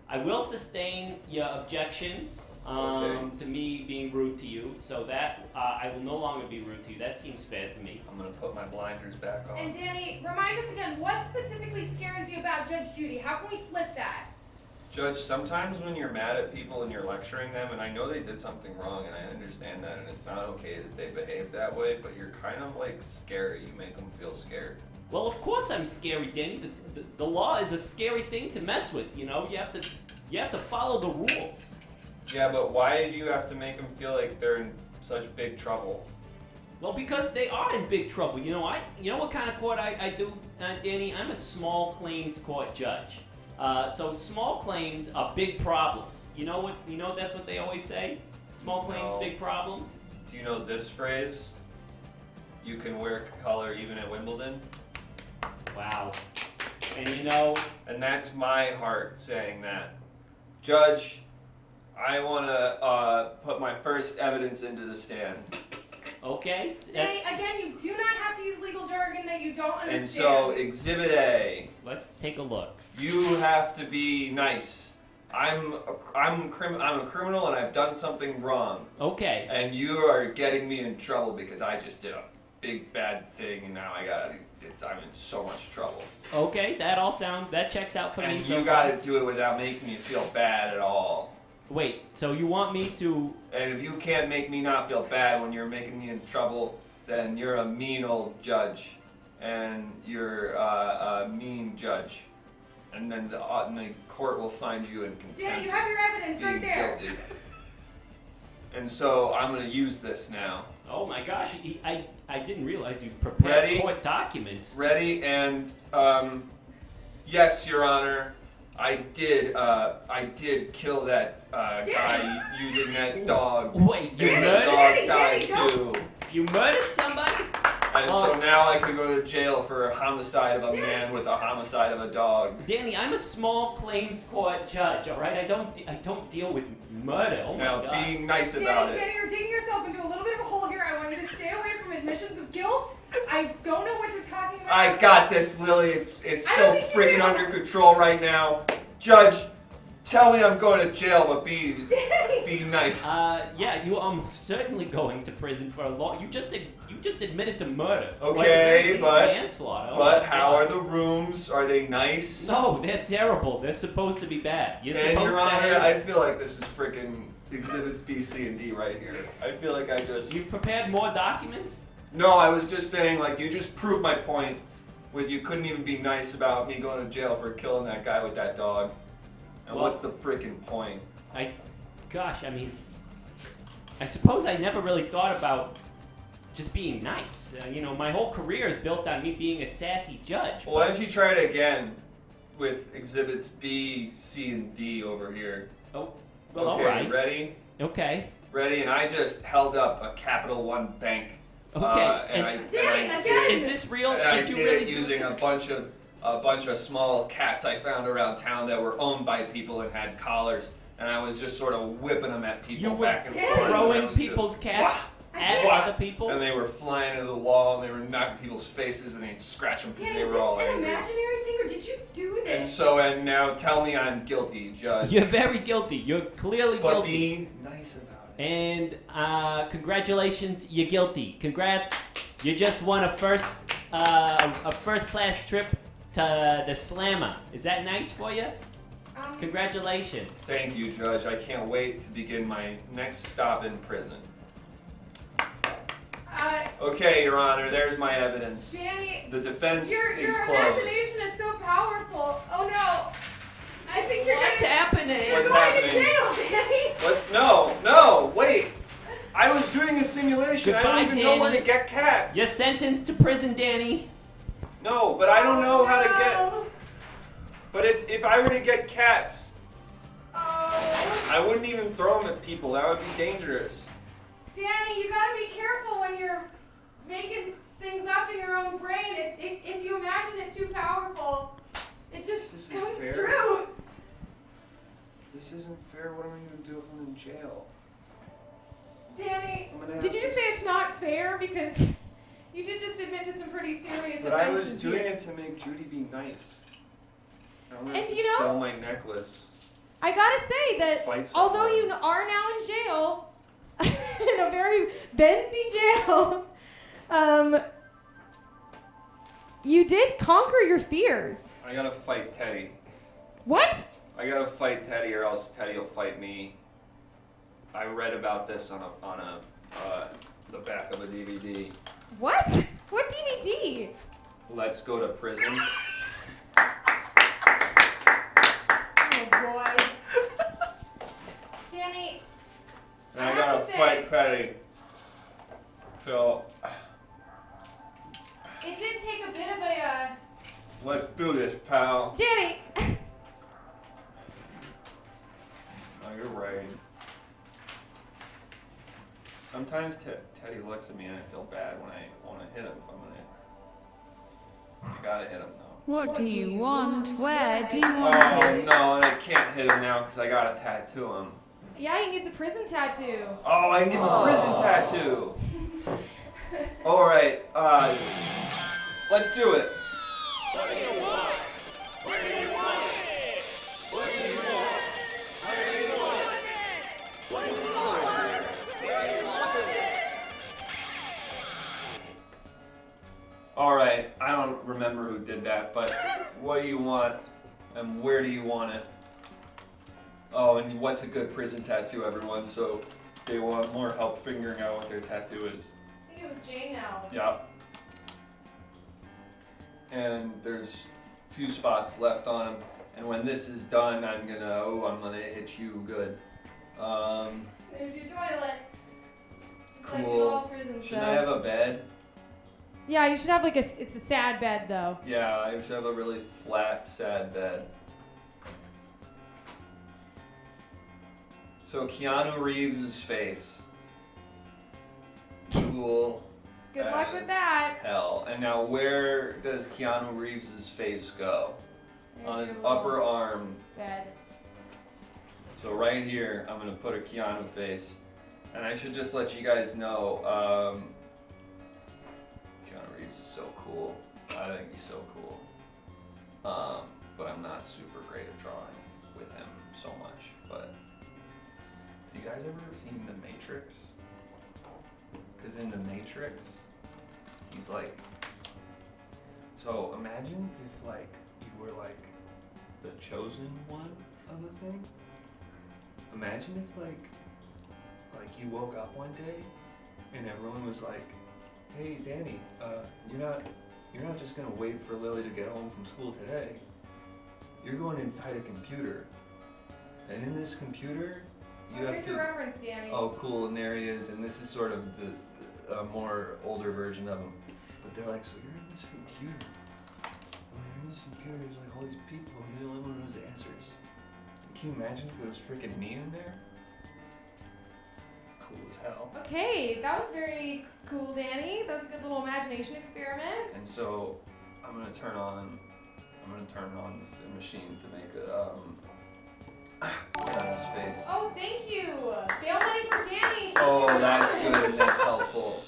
I will sustain your objection Okay. to me being rude to you, so that I will no longer be rude to you. That seems fair to me. I'm gonna put my blinders back on. And Danny, remind us again, what specifically scares you about Judge Judy? How can we flip that? Judge, sometimes when you're mad at people and you're lecturing them, and I know they did something wrong, and I understand that, and it's not okay that they behave that way, but you're kind of like scary. You make them feel scared. Well, of course I'm scary, Danny. The law is a scary thing to mess with. You know, you have to follow the rules. Yeah, but why do you have to make them feel like they're in such big trouble? Well, because they are in big trouble. You know what kind of court I do, Danny? I'm a small claims court judge. So small claims are big problems. You know what? You know that's what they always say. Small claims, No. big problems. Do you know this phrase? You can wear color even at Wimbledon. Wow. And you know, And that's my heart saying that. Judge, I want to put my first evidence into the stand. okay. Danny, again, you do not have to use legal jargon that you don't understand. And so, Exhibit A, Let's take a look. you have to be nice. I'm a criminal and I've done something wrong. Okay. And you are getting me in trouble because I just did a big bad thing and now I'm in so much trouble. Okay. That checks out for me. And So you far. gotta do it without making me feel bad at all. Wait. So you want me to? And if you can't make me not feel bad when you're making me in trouble, then you're a mean old judge. And you're a mean judge. And then the court will find you in contempt. Danny, you have your evidence being right there. guilty. And so I'm gonna use this now. Oh my gosh! I didn't realize you prepared Ready? court documents. Ready? And yes, Your Honor, I did kill that guy using that dog. Wait, you Danny, And the murdered? dog Danny, died don't- too. You murdered somebody? And so now I could go to jail for a homicide of a man with a homicide of a dog. Danny, I'm a small claims court judge. All right, I don't deal with murder. Oh my Now, God. being nice about Danny, it. you're digging yourself into a little bit of a hole here. I want you to stay away from admissions of guilt. I don't know what you're talking about. I got this, Lily. It's I so don't think you freaking do. under control right now. Judge, tell me I'm going to jail, but be nice. Yeah, you are certainly going to prison for a long. You just admitted to murder. Okay, Like, but manslaughter. Oh but my how God. are the rooms? Are they nice? No, they're terrible. They're supposed to be bad. You're And supposed Your to Honor, have. I feel like this is freaking exhibits B, C, and D right here. I feel like I just. You've prepared more documents. No, I was just saying, like, you just proved my point with you couldn't even be nice about me going to jail for killing that guy with that dog. And Well- what's the freaking point? Gosh, I mean, I suppose I never really thought about just being nice. You know, my whole career is built on me being a sassy judge. Well, why don't you try it again with exhibits B, C, and D over here? Oh, well, Okay, all right. ready? Okay. Ready? And I just held up a Capital One bank. Okay, And and- I Danny, did again. Is this real? And I Did you did really it do using this? a bunch of small cats I found around town that were owned by people and had collars, and I was just sort of whipping them at people You were back and Danny. forth. and I throwing was people's just, cats wah! at Yeah. other people. And they were flying into the wall, and they were knocking people's faces, and they'd scratch them because Danny, they is were all this an angry. imaginary thing, or did you do this? And now tell me I'm guilty, Judge. You're very guilty. You're clearly But guilty. be nice about it. And congratulations, you're guilty. Congrats, you just won a first class trip to the Slammer. Is that nice for you? Congratulations. Thank you, Judge. I can't wait to begin my next stop in prison. Okay, Your Honor, there's my evidence. Danny, The defense your is closed. imagination is so powerful. Oh no. I think you're What's gonna, happening? You're What's going happening? to jail, Danny. No, wait. I was doing a simulation. I Goodbye, don't even know where Danny. to get cats. You're sentenced to prison, Danny. No, but I don't know how to get. Oh, But if I were to get cats, oh. I wouldn't even throw them at people. That would be dangerous. Danny, you gotta be careful when you're making things up in your own brain. If you imagine it too powerful, it just This isn't comes fair. true. This isn't fair. What am I going to do if I'm in jail? Danny, I'm gonna have did you just to say it's not fair? Because you did just admit to some pretty serious But I was offenses doing here. it to make Judy be nice. I don't And have to you know- sell my necklace. I gotta say that Fight although someone. you are now in jail, in a very bendy jail, you did conquer your fears. I gotta fight Teddy. What? I gotta fight Teddy, or else Teddy will fight me. I read about this on the back of a DVD. What? What DVD? Let's go to prison. Oh boy. Danny, And I I have gotta to say- fight Teddy. So it did take a bit of a, let's do this, pal. Danny! Oh, you're right. Sometimes Teddy looks at me and I feel bad when I want to hit him. If I'm gonna, I gotta hit him though. What do you want? Where do you want Oh it? no, and I can't hit him now because I gotta tattoo him. Yeah, he needs a prison tattoo. Oh, I can give him a prison tattoo. All right, let's do it. What do you want? Where do you want it? What do you want? Where do you want it? What do you want? Where do you want it? All right, I don't remember who did that, but what do you want and where do you want it? Oh, and what's a good prison tattoo, everyone? So they want more help figuring out what their tattoo is. I think it was J Nels. Yeah. And there's 2 spots left on him, and when this is done, I'm gonna hit you good. There's your toilet. Just like Cool. all prison Shouldn't I have cells. a bed? Yeah, you should have like it's a sad bed though. Yeah, I should have a really flat, sad bed. So Keanu Reeves' face. Cool. Good luck with as that. Hell. And now where does Keanu Reeves' face go? There's On your his little upper arm. bed. So right here, I'm gonna put a Keanu face. And I should just let you guys know, Keanu Reeves is so cool. I think he's so cool. But I'm not super great at drawing with him so much. But have you guys ever seen The Matrix? Because in The Matrix, he's like, so imagine if like you were like the chosen one of the thing. Imagine if like you woke up one day and everyone was like, hey Danny, you're not just gonna wait for Lily to get home from school today. You're going inside a computer. And in this computer, you have Here's to. your reference, Danny. Oh, cool! And there he is, and this is sort of a more older version of him. But they're like, so you're in this computer. When you're in this computer, there's like all these people, and you're the only one who knows the answers. Can you imagine if it was freaking me in there? Cool as hell. Okay, that was very cool, Danny. That was a good little imagination experiment. And so I'm gonna turn on the machine to make a Keanu's face. Oh, thank you. Bail money for Danny. Oh, that's good. That's helpful.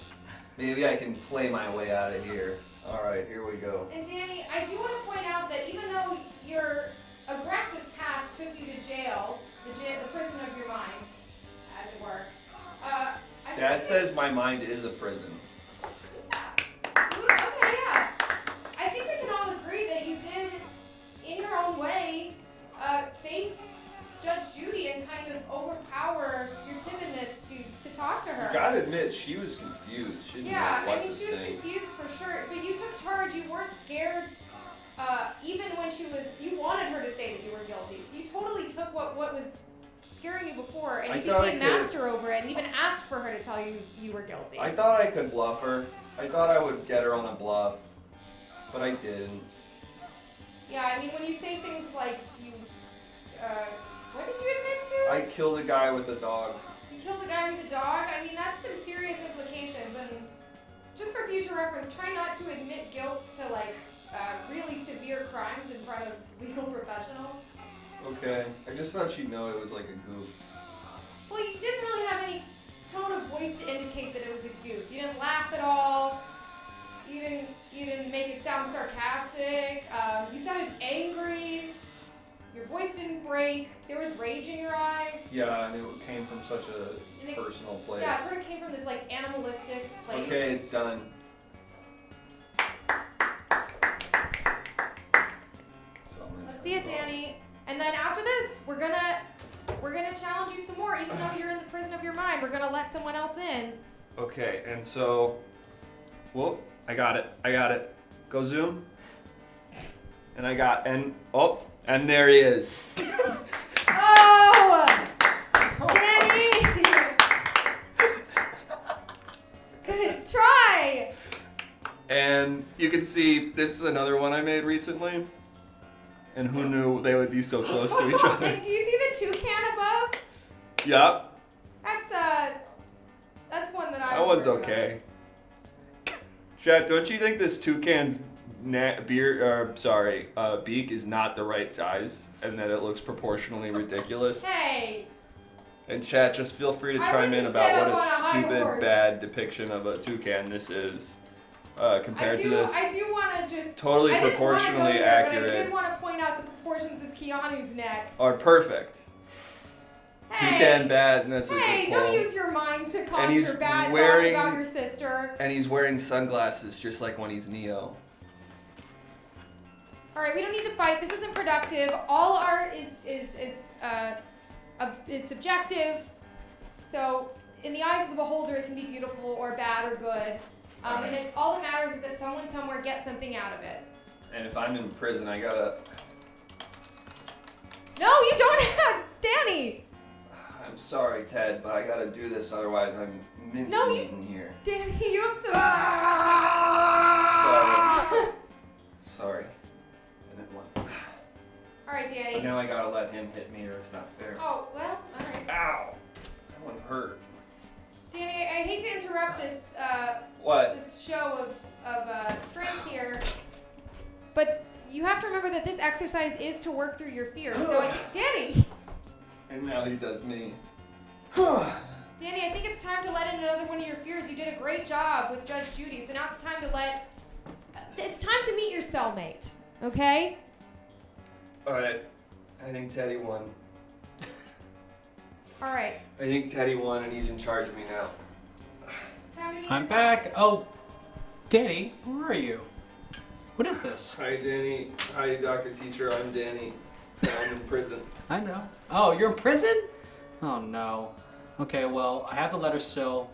Maybe I can play my way out of here. All right, here we go. And Danny, I do want to point out that even though your aggressive past took you to jail, the prison of your mind, as it were, I Dad think- says my mind is a prison. Okay, yeah. I think we can all agree that you did, in your own way, face Judge Judy and kind of overpower your timidness to talk to her. You gotta admit, she was confused. She didn't Yeah, know what I mean, to she was think. confused for sure, but you took charge. You weren't scared, even when you wanted her to say that you were guilty. So you totally took what was scaring you before, and I you thought I became could- master over it, and even asked for her to tell you you were guilty. I thought I could bluff her. I thought I would get her on a bluff, but I didn't. Yeah, I mean, when you say things like you, what did you admit to? I killed a guy with a dog. You killed the guy with the dog? I mean, that's some serious implications, and just for future reference, try not to admit guilt to, like, really severe crimes in front of legal professionals. Okay, I just thought she'd know it was like a goof. Well, you didn't really have any tone of voice to indicate that it was a goof. You didn't laugh at all. You didn't make it sound sarcastic. You sounded angry. Your voice didn't break. There was rage in your eyes. Yeah, and it came from such And a it- personal place. Yeah, it sort of came from this, like, animalistic place. Okay, it's done. So I'm gonna Let's turn see it, off. Danny. And then after this, we're gonna challenge you some more, even though you're in the prison of your mind. We're gonna let someone else in. Okay, and so, whoop, I got it. Go zoom. And and there he is. Oh! Danny! Good try! And you can see, this is another one I made recently. And who knew they would be so close to each other? And do you see the toucan above? Yup, That's one that I that was one's working on. okay. Chat, don't you think this toucan's beak is not the right size? And that it looks proportionally ridiculous? Hey! And chat, just feel free to I chime in wouldn't about get what up a on a high stupid, horse. bad depiction of a toucan this is. Compared to this, I do want to just... totally I didn't wanna proportionally go there, accurate. But I did want to point out the proportions of Keanu's neck. are perfect. Hey! Toucan bad, and that's a Hey, good don't poll. use your mind to And conjure he's bad wearing- thoughts about your sister. And he's wearing sunglasses just like when he's Neo. Alright, we don't need to fight. This isn't productive. All art is subjective. So, in the eyes of the beholder, it can be beautiful or bad or good. And all that matters is that someone somewhere gets something out of it. And if I'm in prison, I gotta... No, you don't have Danny! I'm sorry, Ted, but I gotta do this, otherwise I'm mincemeat in here. Danny, you have some... Sorry. And then one. Alright, Danny. But now I gotta let him hit me or it's not fair. Oh, well, alright. Ow! That one hurt. Danny, I hate to interrupt this What? this show of strength here, but you have to remember that this exercise is to work through your fears. So, Danny! And now he does me. Danny, I think it's time to let in another one of your fears. You did a great job with Judge Judy, so now it's time to meet your cellmate, okay? Alright. I think Teddy won. Alright. I think Teddy won and he's in charge of me now. It's time to meet I'm your back. Oh, Danny, where are you? What is this? Hi, Danny. Hi, Dr. Teacher. I'm Danny. I'm in prison. I know. Oh, you're in prison? Oh no. Okay, well, I have the letter still.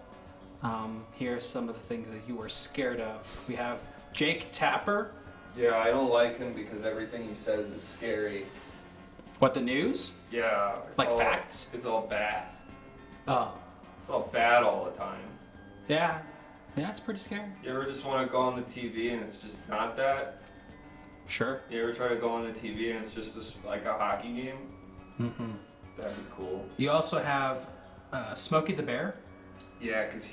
Here's some of the things that you were scared of. We have Jake Tapper. Yeah, I don't like him because everything he says is scary. What, the news? Yeah. Like facts? It's all bad. Oh. It's all bad all the time. Yeah. Yeah, it's pretty scary. You ever just want to go on the TV and it's just not that? Sure. You ever try to go on the TV and it's just like a hockey game? Mm-hmm. That'd be cool. You also have Smokey the Bear. Yeah, because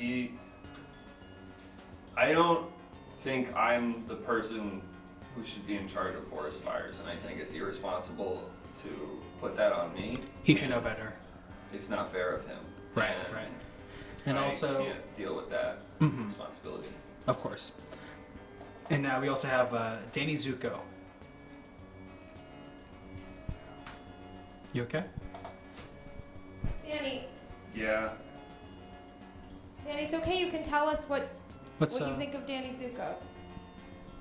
I don't think I'm the person who should be in charge of forest fires, and I think it's irresponsible to put that on me. He should know better. It's not fair of him. Right, right. And I also, can't deal with that Mhm. responsibility. of course. And now we also have Danny Zuko. You okay? Danny, Yeah. Danny, it's okay. You can tell us what What's you think of Danny Zuko.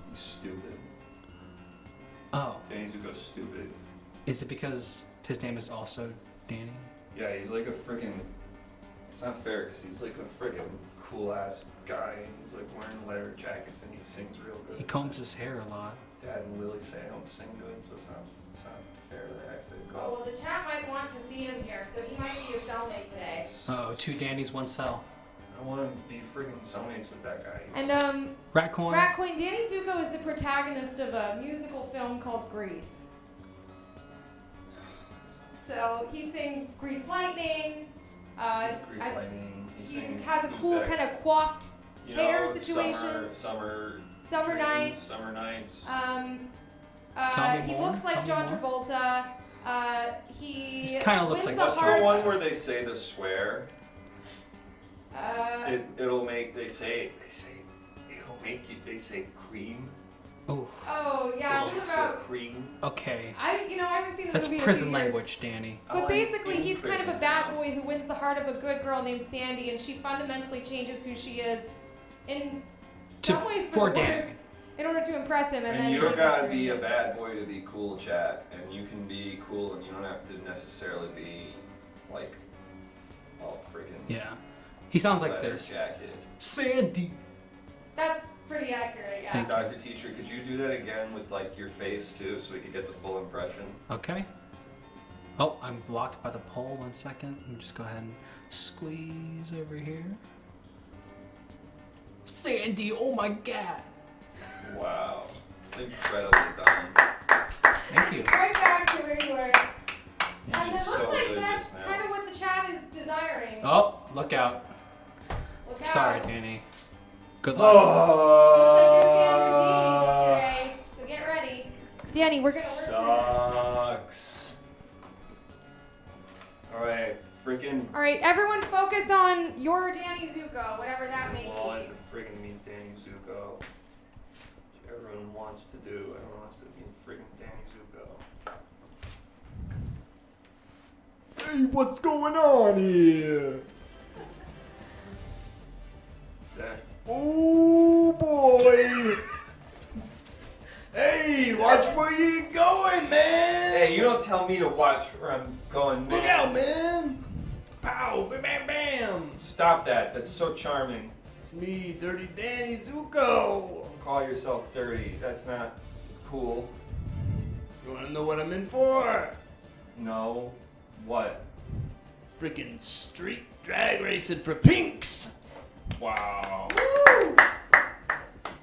He's stupid. Oh, Danny Zuko's stupid. is it because his name is also Danny? Yeah, he's like a freaking. It's not fair because he's like a freaking cool ass guy. And he's like wearing leather jackets and he sings real good. He combs his hair a lot. Dad and Lily say I don't sing good, so it's not fair that I have to Oh, go. well, the chat might want to see him here, so he might be your cellmate today. Oh, two Dannys, one cell. I want to be freaking cellmates with that guy. And, Ratcoin. Ratcoin, Danny Zuko is the protagonist of a musical film called Grease. So he sings Grease Lightning. Grease Lightning. He sings has a Who's cool That? kind of coiffed You hair know, situation. Summer Summer dreams, nights. Summer nights. Tell me He more, looks like tell me John more. Travolta. He He kinda looks wins like- the What's heart. the one where they say the swear? Uh, It'll make. They say. It'll make you. They say cream. Oh, oh yeah, It'll he's say about. cream. okay. I haven't seen the That's movie in a prison few years. language, Danny. But I'm basically, in he's kind of a prison bad now. boy who wins the heart of a good girl named Sandy, and she fundamentally changes who she is in To- some ways for for the Danny. worse. in order to impress him, and then you he don't gotta gets be a her. bad boy to be cool, chat. And you can be cool, and you don't have to necessarily be like all freaking. Yeah. He sounds like leather this. jacket. Sandy. That's pretty accurate, yeah. Thank you. Dr. Teacher, could you do that again with like your face too, so we could get the full impression? Okay. Oh, I'm blocked by the pole. 1 second. Let me just go ahead and squeeze over here. Sandy, oh my god. Wow, incredibly done. Thank you. Right back to where you were. And it did looks so like good that's just now. kind of what the chat is desiring. Oh, look out. Look out. Sorry, Danny. Good luck. Looks like you're Sandra D today, so get ready. Danny, we're gonna work through Sucks. Alright, freaking. this. Alright, everyone focus on your Danny Zuko, whatever that may Well, I be. freaking mean Danny Zuko. Which everyone wants to do. Everyone wants to be freaking Danny Zuko. Hey, what's going on here? Is that? Oh boy! Hey, watch where you going, man! Hey, you don't tell me to watch where I'm going. Look man. out, man! Pow! Bam! Bam! Bam! Stop that. That's so charming. It's me, Dirty Danny Zuko. Don't call yourself dirty. That's not cool. You wanna know what I'm in for? No. What? Freaking street drag racing for pinks! Wow. Woo!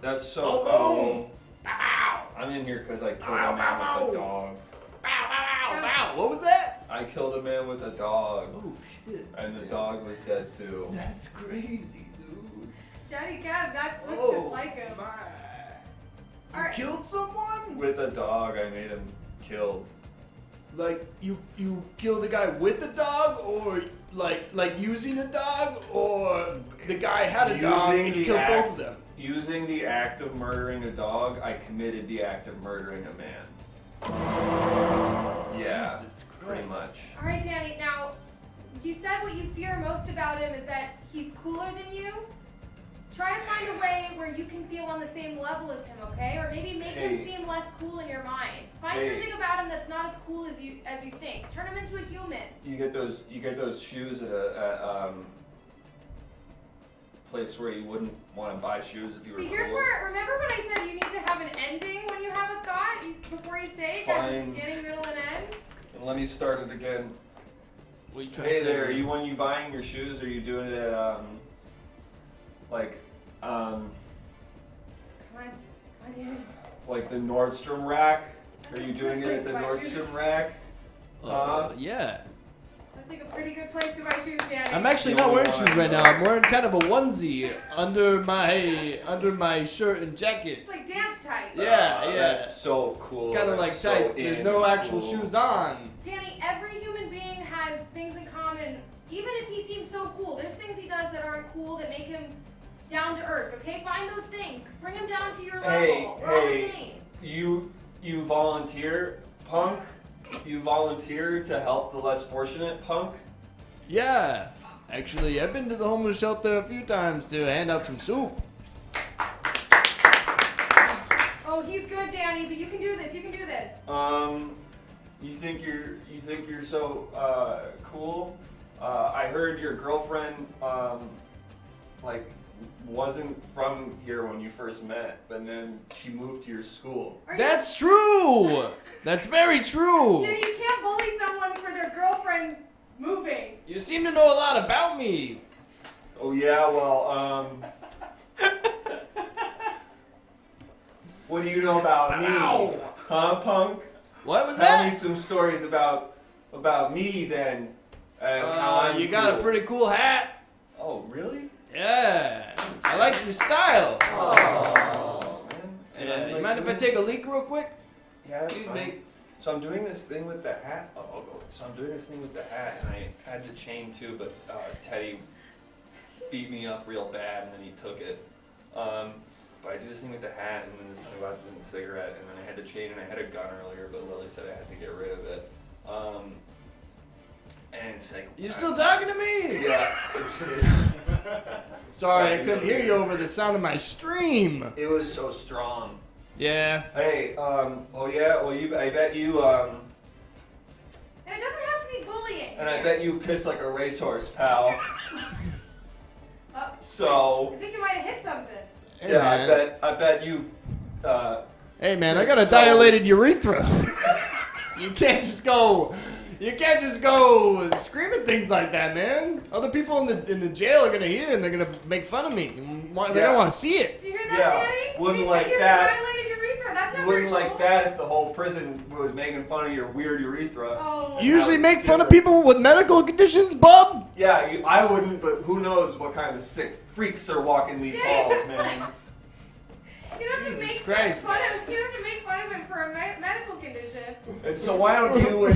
That's so Oh, cool. Pow! I'm in here because I killed Ow, a man ow, with a ow. dog. Pow! Pow! Pow! Pow! What was that? I killed a man with a dog. Oh shit. And the dog was dead too. That's crazy, dude. Daddy Kev, that looks Oh, just like him. my. You Alright. killed someone? With a dog, I made him killed. Like you killed the guy with the dog, or like using a dog, or the guy had a dog and you killed both of them. Using the act of murdering a dog, I committed the act of murdering a man. Yeah, Jesus pretty Christ. much. Alright, Danny, now, you said what you fear most about him is that he's cooler than you. Try to find a way where you can feel on the same level as him, okay? Or maybe make him Hey. seem less cool in your mind. Find Hey. something about him that's not as cool as you think. Turn him into a human. You get those shoes at a place where you wouldn't want to buy shoes if you were See, here's cool. where, remember when I said you need to have an ending when you have a thought? Before you say it, there's a Fine. beginning, middle, and end? And let me start it again. What are you trying Hey to say? there, when you buying your shoes, are you doing it at Come on, Danny. like the Nordstrom rack? Are That's you a doing good it at place the to buy shoes. Nordstrom rack? Yeah. That's like a pretty good place to buy shoes, Danny. I'm actually The not only wearing one shoes right I now. know. I'm wearing kind of a onesie under my shirt and jacket. It's like dance tights. Yeah, yeah. That's so cool. It's kind of like That's so tights. There's in no actual cool. shoes on. Danny, every human being has things in common. Even if he seems so cool, there's things he does that aren't cool that make him down to earth. Okay, find those things. Bring him down to your level. We're all the same. You volunteer, punk? You volunteer to help the less fortunate, punk? Yeah. Actually, I've been to the homeless shelter a few times to hand out some soup. Oh, he's good, Danny, but you can do this. You can do this. You think you're so cool? I heard your girlfriend wasn't from here when you first met, but then she moved to your school. Are you- That's true. That's very true. Danny, you can't bully someone for their girlfriend moving. You seem to know a lot about me. Oh yeah, well, what do you know about me? Ow. Huh, punk? What was Tell me that? some stories about me then. And how I'm You got cool. a pretty cool hat. Oh, really? Yeah. I like your style. Oh, man. Yeah, I'm you like mind if I doing- take a leak real quick? Yeah, that's Dude, fine. mate. So I'm doing this thing with the hat. So I'm doing this thing with the hat, and I had the chain too, but Teddy beat me up real bad, and then he took it. But I do this thing with the hat, and then the sunglasses and the cigarette, and then I had the chain, and I had a gun earlier, but Lily said I had to get rid of it. And it's like You still talking to me? Yeah, it's Sorry, I couldn't hear you over the sound of my stream. it was so strong. Yeah. Hey, oh yeah, well I bet you, And it doesn't have to be bullying. and I bet you piss like a racehorse, pal. Oh, So, I think you might have hit something. Hey, yeah, man. I bet you, Hey man, I got a dilated urethra. You can't just go screaming things like that, man. Other people in the jail are gonna hear and they're gonna make fun of me. They don't want to see it. Did you hear that, Yeah, Danny? wouldn't You like have a that. dilated urethra. That's you not wouldn't very like cool. that if the whole prison was making fun of your weird urethra. Oh. You usually make fun of people with medical conditions, bub. Yeah, I wouldn't, but who knows what kind of sick freaks are walking these halls, man. You don't have to Jesus make Christ, fun of. You don't have to make fun of him for a medical condition. And so why don't you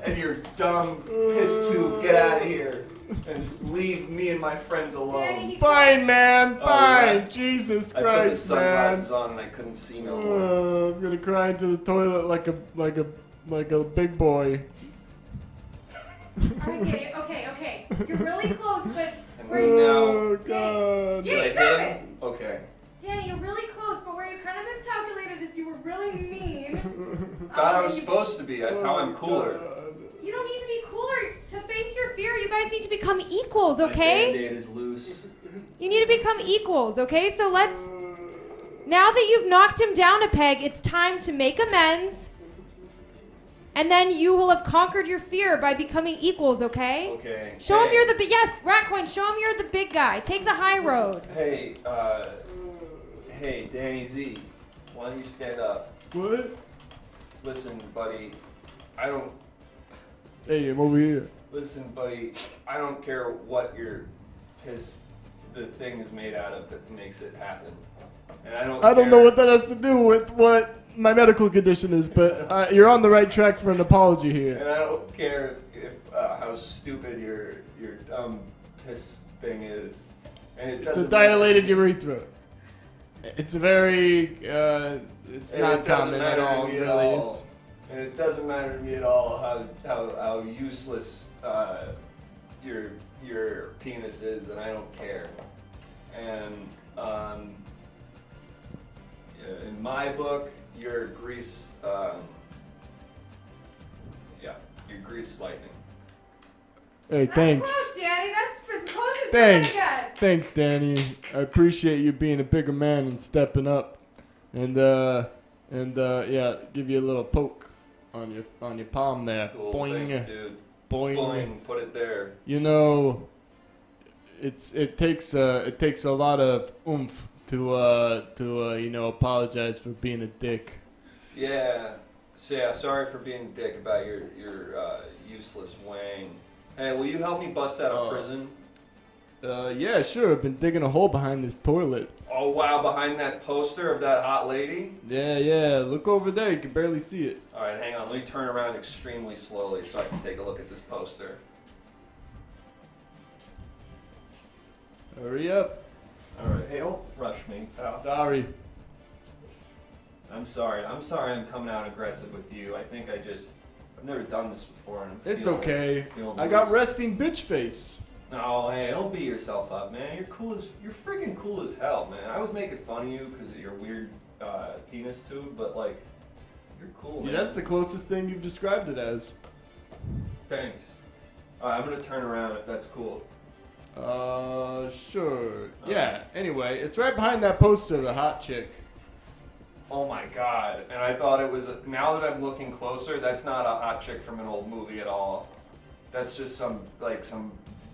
and your dumb piss tube get out of here and just leave me and my friends alone? Danny, Fine, man. Oh, Fine. yeah. Jesus I put the Christ, man. sunglasses on and I couldn't see no more. I'm gonna cry into the toilet like a big boy. Okay. You're really close, but And where you? now, Oh God. should I Danny, stop hit it! him? Okay. Danny, you're really close, but where you kind of miscalculated is you were really mean. Thought I was You- supposed to be. That's how I'm cooler. You don't need to be cooler to face your fear. You guys need to become equals, My okay? Band-Aid is loose. You need to become equals, okay? So let's. Now that you've knocked him down a peg, it's time to make amends. And then you will have conquered your fear by becoming equals, okay? Okay. Show him Hey. you're the yes, Ratcoin. Show him you're the big guy. Take the high road. Hey, Danny Z, why don't you stand up? What? Listen, buddy, I don't. Hey, I'm over here. Listen, buddy, I don't care what the thing is made out of that makes it happen. And I don't I don't know care- what that has to do with what my medical condition is, but you're on the right track for an apology here. And I don't care if how stupid your dumb piss thing is. And it It's a doesn't dilated matter. urethra. It's very, it's And not it doesn't common at matter to all, me really. at all. It's, And it doesn't matter to me at all how useless your penis is, and I don't care. And in my book, you're grease. You're grease lightning. hey, That's thanks. close, Danny. That's as close as Thanks. you're gonna get. Thanks, Danny. I appreciate you being a bigger man and stepping up. And yeah, give you a little poke on your palm there. Cool, Boing. thanks, dude. Boing. Boing, put it there. You know, it takes a lot of oomph to you know, apologize for being a dick. Yeah. So yeah, sorry for being a dick about your useless wang. Hey, will you help me bust out of prison? Yeah, sure. I've been digging a hole behind this toilet. Oh wow, behind that poster of that hot lady? Yeah. Look over there. You can barely see it. Alright, hang on. Let me turn around extremely slowly so I can take a look at this poster. Hurry up. Alright, hey, don't rush me, pal. Sorry. I'm sorry. I'm coming out aggressive with you. I've never done this before. And I'm It's feeling- okay. feeling I got loose. resting bitch face. No, hey, don't beat yourself up, man. You're freaking cool as hell, man. I was making fun of you because of your weird penis tube, but like, you're cool, man. Yeah, that's the closest thing you've described it as. Thanks. Alright, I'm gonna turn around if that's cool. Sure. Yeah, anyway, it's right behind that poster of the hot chick. Oh my god. And I thought it was, now that I'm looking closer, that's not a hot chick from an old movie at all. That's just some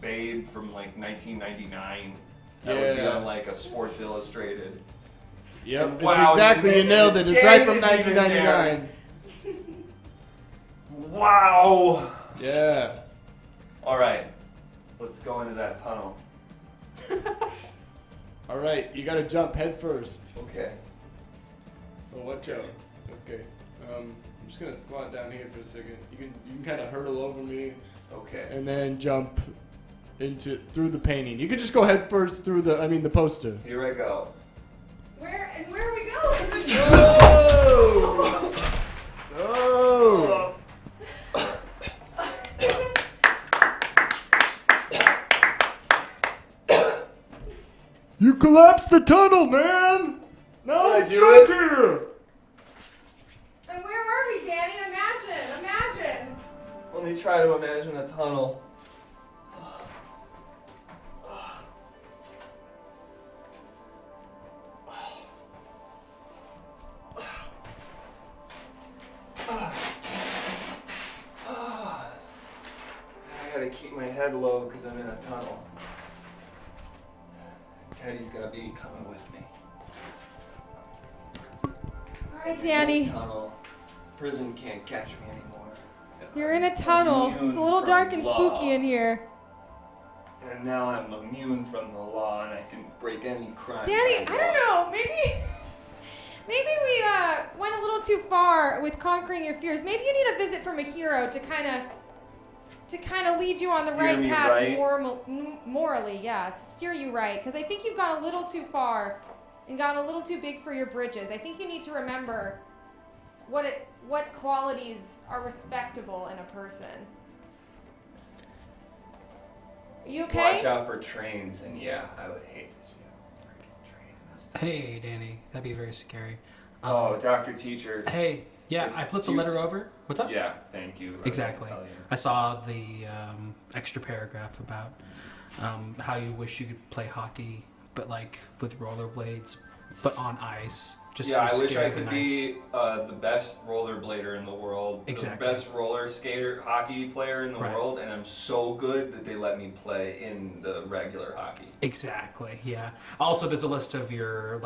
babe from like 1999. That would be Yeah. on like a Sports Illustrated. Yep, And it's wow, exactly, you nailed it. It's Dan right from is even 1999. Wow! Yeah. Alright, let's go into that tunnel. All right, you gotta jump head first. Okay. Oh, watch out. Okay. I'm just gonna squat down here for a second. You can kind of hurdle over me Okay. and then jump through the painting. You could just go head first through the poster. Here I go. Where are we going? Oh! Oh! You collapsed the tunnel, man! No, Did I it's do stuck it? here! Let me try to imagine a tunnel. I gotta keep my head low because I'm in a tunnel. Teddy's gonna be coming with me. All right, Danny. This tunnel. Prison can't catch me anymore. You're in a tunnel. Immune It's a little from dark and law. spooky in here. And now I'm immune from the law and I can break any crime. Danny, I don't know. Maybe we went a little too far with conquering your fears. Maybe you need a visit from a hero to kind of lead you on the Steer right me path right? morally. Yeah, steer you right. Because I think you've gone a little too far and gone a little too big for your britches. I think you need to remember what qualities are respectable in a person. Are you okay? Watch out for trains, and yeah, I would hate to see a freaking train in this town. Hey, Danny, that'd be very scary. Oh, Dr. Teacher. Hey, yeah, It's I flipped the cute. letter over. What's up? Yeah, thank you. Exactly. I'll tell you. I saw the extra paragraph about how you wish you could play hockey, but like with rollerblades, but on ice. Just Yeah, so I wish scared I of the could knives. be the best rollerblader in the world, Exactly. the best roller skater, hockey player in the Right. world, and I'm so good that they let me play in the regular hockey. Exactly. Yeah. Also, there's a list of your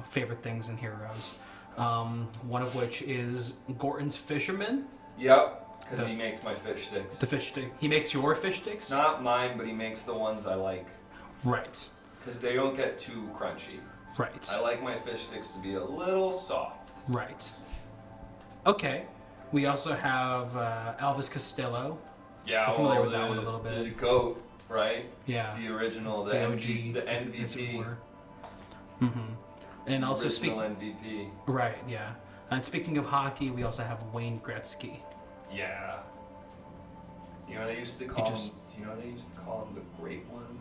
favorite things and heroes. One of which is Gorton's Fisherman. Yep, because The- he makes my fish sticks. The fish stick. He makes your fish sticks. Not mine, but he makes the ones I like, Right. because they don't get too crunchy. Right. I like my fish sticks to be a little soft. Right. Okay. We also have Elvis Costello. Yeah, I'm familiar well, with that one a little bit. The GOAT, right? Yeah. The original, the OG, the as it MVP. were. Mm-hmm. And also original speaking. MVP. Right. Yeah. And speaking of hockey, we also have Wayne Gretzky. Yeah. You know they used to call just- him. Do you know they used to call him the Great One?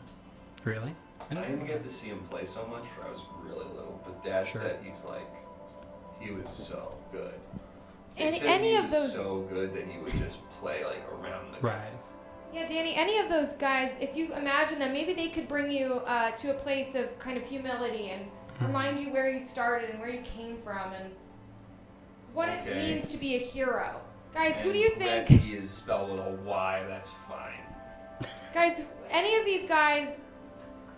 Really? I didn't get to see him play so much, for I was really little. But Dad Sure. said he was so good. They said Any he of was those. so good that he would just play like around the Right. guys. Yeah, Danny, any of those guys, if you imagine them, maybe they could bring you to a place of kind of humility and remind you where you started and where you came from and what it Okay. means to be a hero. Guys, who And do you think? Gretzky is spelled with a Y. That's fine. Guys, any of these guys,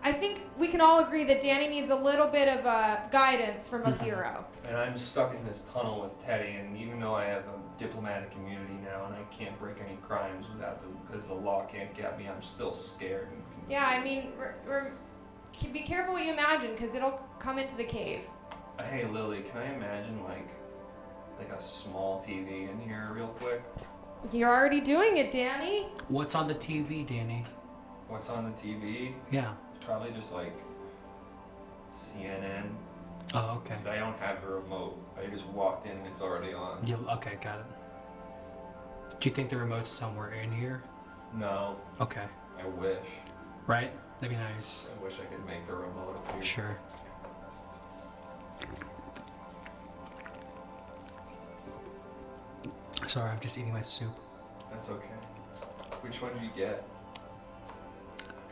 I think we can all agree that Danny needs a little bit of guidance from a hero. And I'm stuck in this tunnel with Teddy, and even though I have a diplomatic immunity now and I can't break any crimes without because the law can't get me, I'm still scared and confused. Yeah, I mean, be careful what you imagine because it'll come into the cave. Hey Lily, can I imagine like a small TV in here real quick? You're already doing it, Danny. What's on the TV, Danny? What's on the TV? Yeah. It's probably just like CNN. Oh, okay. Because I don't have a remote. I just walked in and it's already on. Yeah, okay, got it. Do you think the remote's somewhere in here? No, Okay. I wish. Right? That'd be nice. I wish I could make the remote appear. Sure. Sorry, I'm just eating my soup. That's okay. Which one did you get?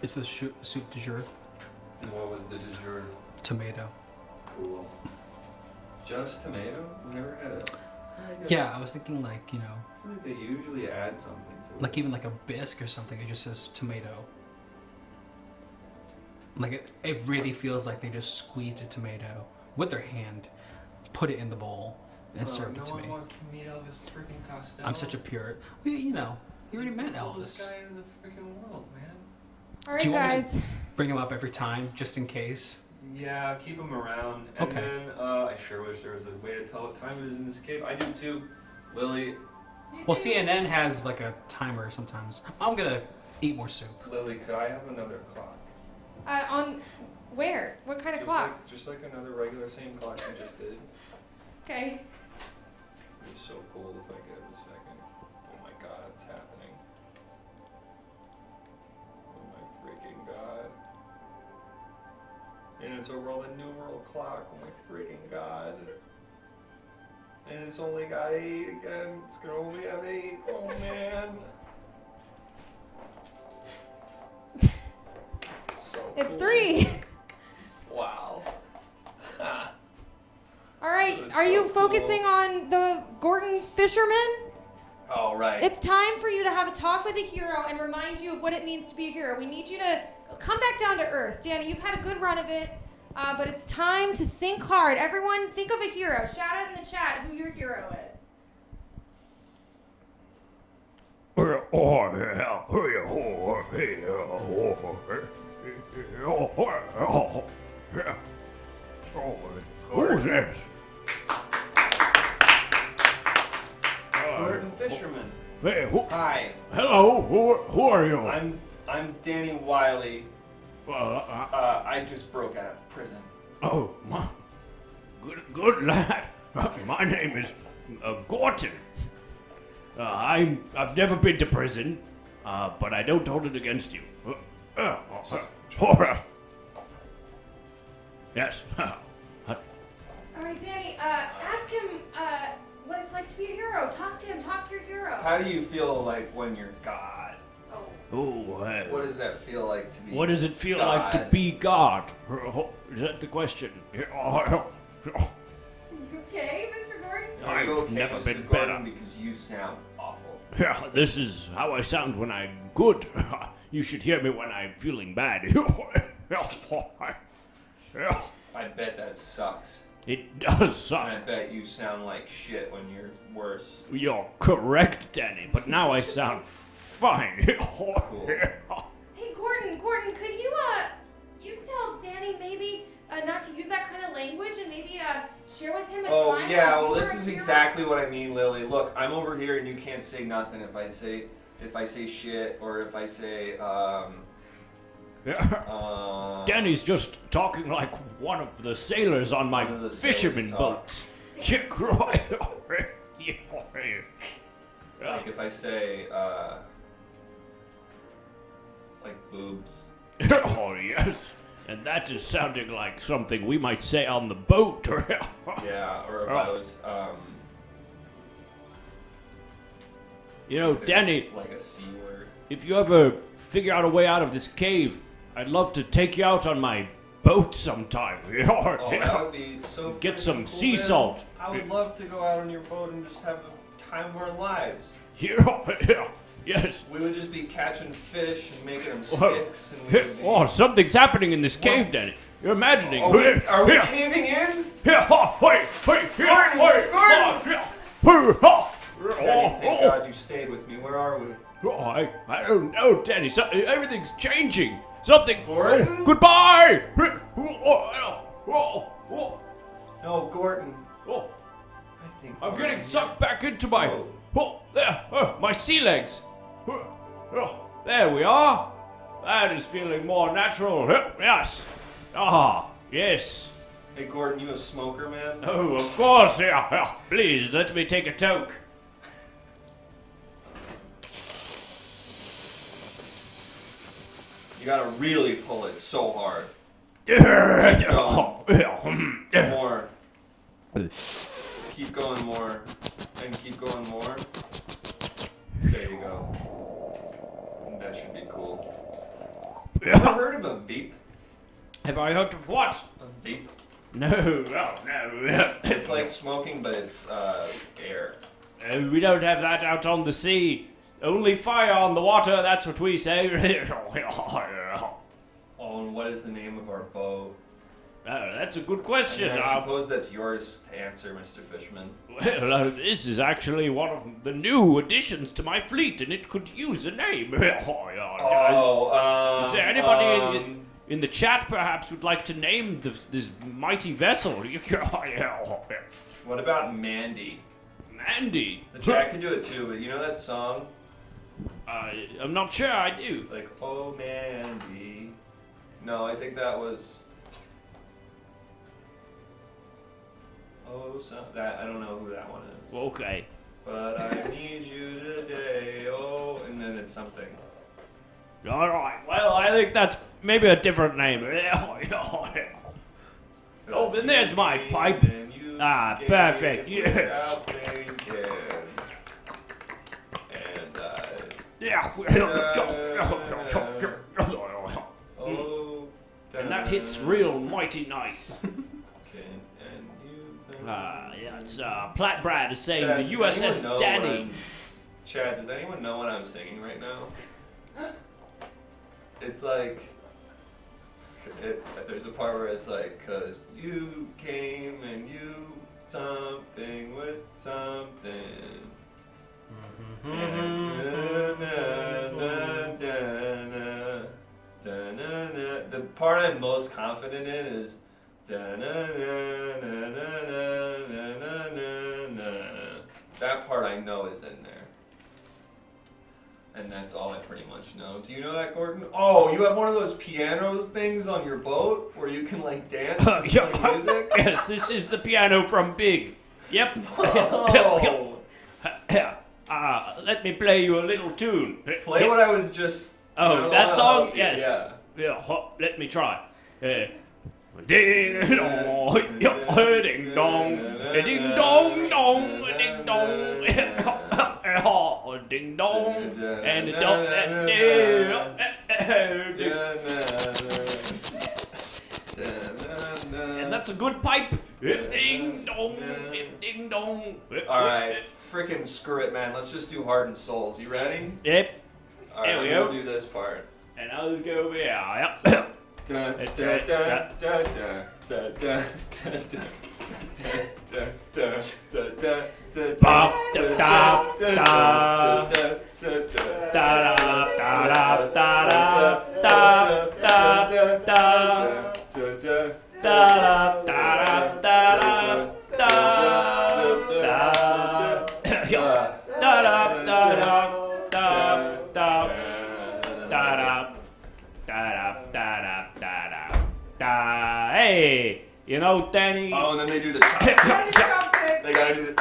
It's the soup du jour. And what was the du jour? Tomato. Cool. Just tomato? I've never had it. Yeah, I was thinking like, I feel like they usually add something to it. like even like a bisque or something, it just says tomato. Like it really feels like they just squeezed a tomato with their hand, put it in the bowl, and served it to No me. one wants to meet Elvis freaking Costello. I'm such a pure. Well, you already met He's the coolest Elvis. guy in the freaking world, man. All right, Do you want me guys. Bring him up every time, just in case. Yeah, keep him around. And Okay. then I sure wish there was a way to tell what time it is in this cave. I do too. Lily, Well, CNN has like a timer sometimes. I'm gonna eat more soup. Lily, could I have another clock? On where? What kind of clock? Just like another regular same clock you just did. Okay. It'd be so cool if I get a second. Oh my god, it's happening. Oh my freaking god. And it's a Roman numeral clock. Oh my freaking god. And it's only got 8 again. It's gonna only have 8. Oh man. It's 3. Wow. All right, That was are so you cool. focusing on the Gordon Fisherman? All right. It's time for you to have a talk with a hero and remind you of what it means to be a hero. We need you to come back down to earth. Danny, you've had a good run of it, but it's time to think hard. Everyone, think of a hero. Shout out in the chat who your hero is. Who's this? Gordon Fisherman. Hey, Hi. hello, who are you? I'm Danny Wiley. Well, I just broke out of prison. oh, good lad. My name is Gorton. I've never been to prison, but I don't hold it against you. Yes. All right, Danny, ask him what it's like to be a hero. Talk to him. Talk to your hero. How do you feel like when you're God? Oh. What does that feel like to be What does it feel like to God? be God? Is that the question? Okay, Mr. Gordon? Are you I've okay, never Mr. been Gordon? better. Because you sound awful. Yeah, this is how I sound when I'm good. You should hear me when I'm feeling bad. I bet that sucks. It does And suck. I bet you sound like shit when you're worse. You're correct, Danny, but now I sound fine. Hey, Gordon, could you tell Danny maybe not to use that kind of language and maybe share with him a Oh time yeah, when well you this were a is hero? exactly what I mean, Lily. Look, I'm over here and you can't say nothing if I say shit or if I say Danny's just talking like one of the sailors on my One of the fisherman sailors talk. boats. Yeah, right. like if I say like boobs. Oh, yes. And that is sounding like something we might say on the boat. Yeah, or if I was You know, if it Danny, was like a C word. if you ever figure out a way out of this cave, I'd love to take you out on my boat sometime. Oh, that would be so Get freaking some cool, sea man. salt. I would love to go out on your boat and just have the time of our lives. Yes. We would just be catching fish and making them Whoa. sticks. And we would be... Oh, something's happening in this cave, Danny. You're imagining. Are we caving in? Danny, Thank God you stayed with me. Where are we? I don't know, Danny. Everything's changing. Something. Gordon? Goodbye. No, Gordon. Oh, I think I'm Gordon- getting sucked back into my. Oh. My sea legs. There we are. That is feeling more natural. Yes. Ah, yes. Hey, Gordon, you a smoker, man? Oh, of course. Yeah. Please let me take a toke. You gotta really pull it so hard. More. Keep going more. And keep going more. There you go. That should be cool. Ever heard of a vape? Have I heard of what? A vape? No. It's like smoking, but it's air. We don't have that out on the sea. Only fire on the water, that's what we say. Oh, and what is the name of our boat? That's a good I question. mean, I suppose that's yours to answer, Mr. Fishman. Well, this is actually one of the new additions to my fleet, and it could use a name. Is there anybody in the chat perhaps would like to name this mighty vessel? What about Mandy? Mandy? The chat can do it too, but you know that song? I'm not sure I do. It's like, oh Mandy. No, I think that was. Oh, that I don't know who that one is. Okay. But I need you today. Oh, and then it's something. All right. Well, I think that's maybe a different name. Oh, then there's my pipe. Ah, perfect. Yes. And Yeah. oh, hits real mighty nice. Okay, and you. Yeah, it's Platt Brad is saying Chad, the does anyone USS know Danny. what I'm- Chad, does anyone know what I'm singing right now? It's like, there's a part where it's like, 'cause you came and you something with something. The part I'm most confident in is that part I know is in there. And that's all I pretty much know. Do you know that, Gordon? Oh, you have one of those piano things on your boat where you can like dance and play music? Yes, this is the piano from Big. Yep. Oh. Let me play you a little tune. Play what I was just. Oh, that song? Yes. Yeah. Let me try. Ding dong, ding dong, ding dong dong, ding dong, ding dong, and dong. And that's a good pipe. Ding dong, ding dong. All right, freaking screw it, man. Let's just do Heart and Souls. You ready? Yep. All right, There we we'll go. do this part. And I'll go over here. Yep. Bop, da, da, da. Da, da, da, da, da, da, da, da. Da, da, da, da, Hey, you know, Danny. Oh, and then they do the chopsticks. They gotta do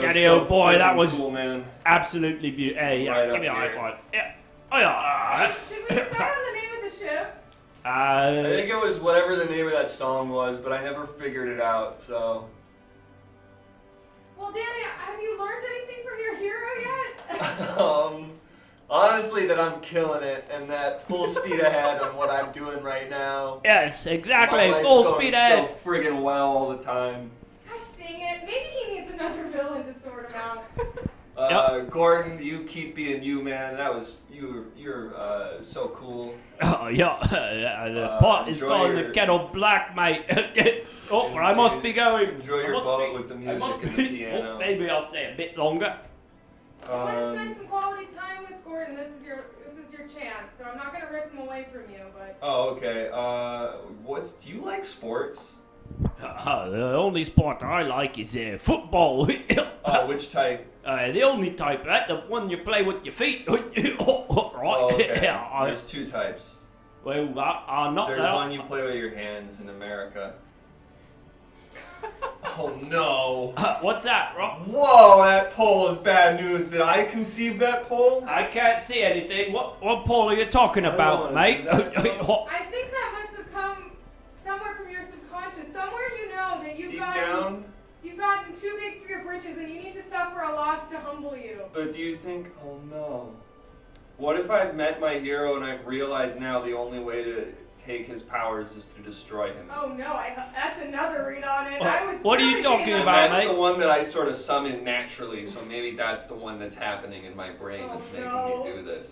Danny, oh boy, that was cool, man. absolutely beautiful. Hey, Right give up me a high here. five. Yeah. Oh yeah. Did we decide on the name of the ship? I think it was whatever the name of that song was, but I never figured it out, so. Well, Danny, have you learned anything from your hero yet? Honestly, that I'm killing it, and that full speed ahead on what I'm doing right now. Yes, exactly. My life's Full going speed ahead. so friggin' well all the time. Gosh dang it, maybe he needs another villain to sort him out. Gordon, you keep being you, man. That was you're so cool. Oh yeah, the pot is enjoy calling your- the kettle black, mate. Oh, I must be going. Enjoy I your must boat be- with the I music must and be- the piano. Oh, maybe I'll stay a bit longer. I want to spend some quality time with Gordon. This is your chance. So I'm not gonna rip him away from you, but. Oh, okay. Do you like sports? The only sport I like is football. Oh, which type? The only type, right? The one you play with your feet. Right? Oh, okay. Yeah, There's two types. well, not There's that. one you play with your hands in America. Oh no! What's that, Rob? Whoa, that poll is bad news. Did I conceive that poll? I can't see anything. What poll are you talking about, wanna mate? do that, I think that must have come somewhere from your subconscious. Somewhere you know that Deep down? you've gotten too big for your britches and you need to suffer a loss to humble you. But do you think, oh no. What if I've met my hero and I've realized now the only way to take his powers is to destroy him? Oh no, that's another read on it. I was What are you really talking getting about, That's mate? the one that I sort of summon naturally, so maybe that's the one that's happening in my brain Oh, that's making no. me do this.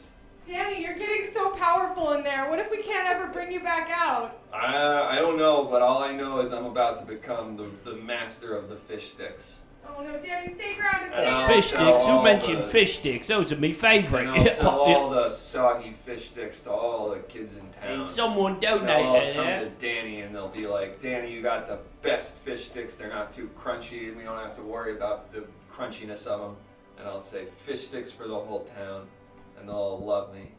Danny, you're getting so powerful in there. What if we can't ever bring you back out? I don't know, but all I know is I'm about to become the master of the fish sticks. Oh no, Danny, stay grounded. And I'll Fish sell sticks? Who all mentioned the- fish sticks? Those are my favourite. And I'll sell all the soggy fish sticks to all the kids in town. Someone They'll donate all come that. to Danny and they'll be like, Danny, you got the best fish sticks. They're not too crunchy and we don't have to worry about the crunchiness of them. And I'll say, fish sticks for the whole town. And they'll all love me.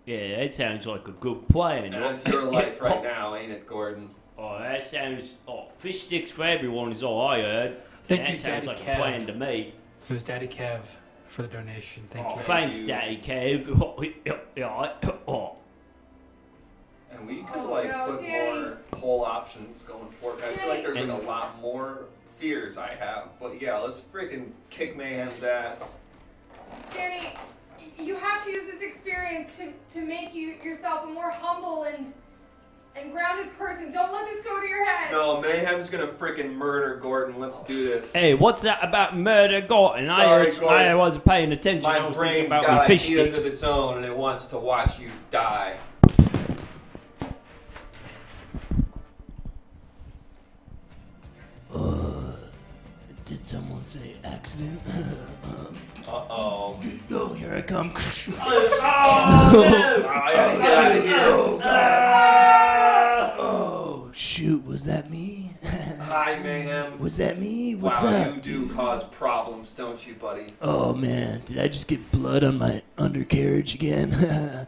Yeah, that sounds like a good plan. And that's your life right now, ain't it, Gordon? Oh, that sounds. Oh, fish sticks for everyone is all I heard. Thank that you, sounds Daddy like Kev. a plan to me. It was Daddy Kev for the donation. Thank Oh, you. thanks, you. Daddy Kev. Oh. And we could Oh, like no, put Danny. more poll options going forward. I feel like there's like a lot more fears I have. But yeah, let's freaking kick Mayhem's ass. Danny, you have to use this experience to make yourself a more humble and grounded person. Don't let this go to your head. No, Mayhem's gonna freaking murder Gordon. Let's do this. Hey, what's that about murder, Gordon? Sorry, I wasn't paying attention. I My was thinking brain's about got my fish ideas sticks. of its own, and it wants to watch you die. Did someone say accident? Uh-oh. Oh, here I come. Get out of here. Oh, God. Oh, shoot. Was that me? Hi, Mayhem. Was that me? What's wow, up? you do cause problems, don't you, buddy? Oh, man. Did I just get blood on my undercarriage again?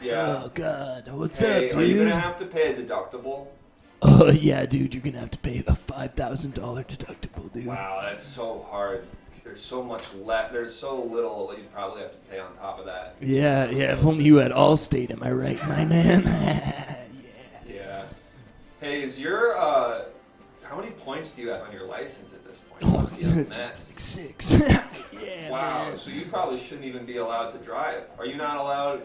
Yeah. Oh, God. What's Hey, up, dude? are you gonna have to pay a deductible? Oh, yeah, dude. You're going to have to pay a $5,000 deductible, dude. Wow, that's so hard. There's so much left. There's so little that you probably have to pay on top of that. Yeah. If only you had Allstate, am I right, my man? Yeah. Hey, is your how many points do you have on your license at this point? Oh, Must be a mess. like 6. Yeah, Wow, man. so you probably shouldn't even be allowed to drive. Are you not allowed?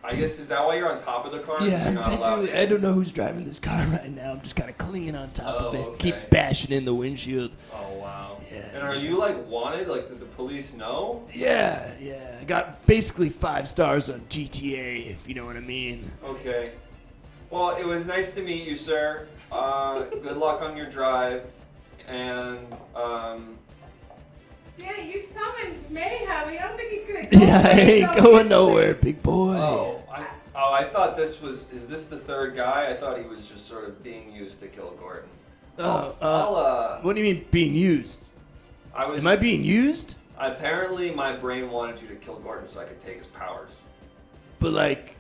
I guess, is that why you're on top of the car? Yeah, You're I'm not allowed technically, to- I don't know who's driving this car right now. I'm just kind of clinging on top of Oh, it. okay. Keep bashing in the windshield. Oh, wow. Yeah, And are you, like, wanted? Like, did the police know? Yeah. I got basically 5 stars on GTA, if you know what I mean. Okay. Well, it was nice to meet you, sir. Good luck on your drive. And, Danny, you summoned Mayhem. I don't think he's gonna go Yeah, I away ain't so going easily. nowhere, big boy. I thought this was, is this the third guy? I thought he was just sort of being used to kill Gordon. What do you mean being used? Am I being used? Apparently, my brain wanted you to kill Gordon so I could take his powers. But like,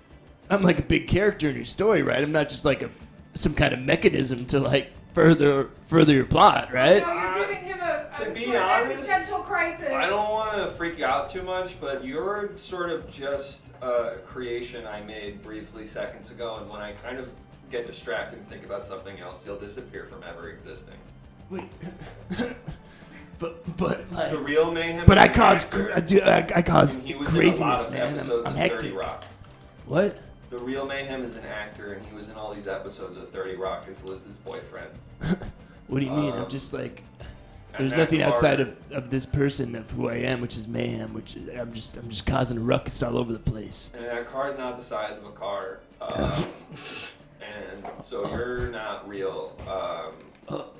I'm like a big character in your story, right? I'm not just like some kind of mechanism to like further your plot, right? No, you're giving him a To be sort of honest, existential crisis. I don't want to freak you out too much, but you're sort of just a creation I made briefly seconds ago, and when I kind of get distracted and think about something else, you'll disappear from ever existing. Wait. but like, The real Mayhem. But is I an cause actor, I cause and he was craziness, in a lot of man. episodes I'm of hectic. 30 Rock. What? The real Mayhem is an actor, and he was in all these episodes of 30 Rock as Liz's boyfriend. What do you mean? I'm just like, and there's that nothing outside car- of this person of who I am, which is mayhem. Which is, I'm just causing a ruckus all over the place. And that car's not the size of a car. And so you're not real.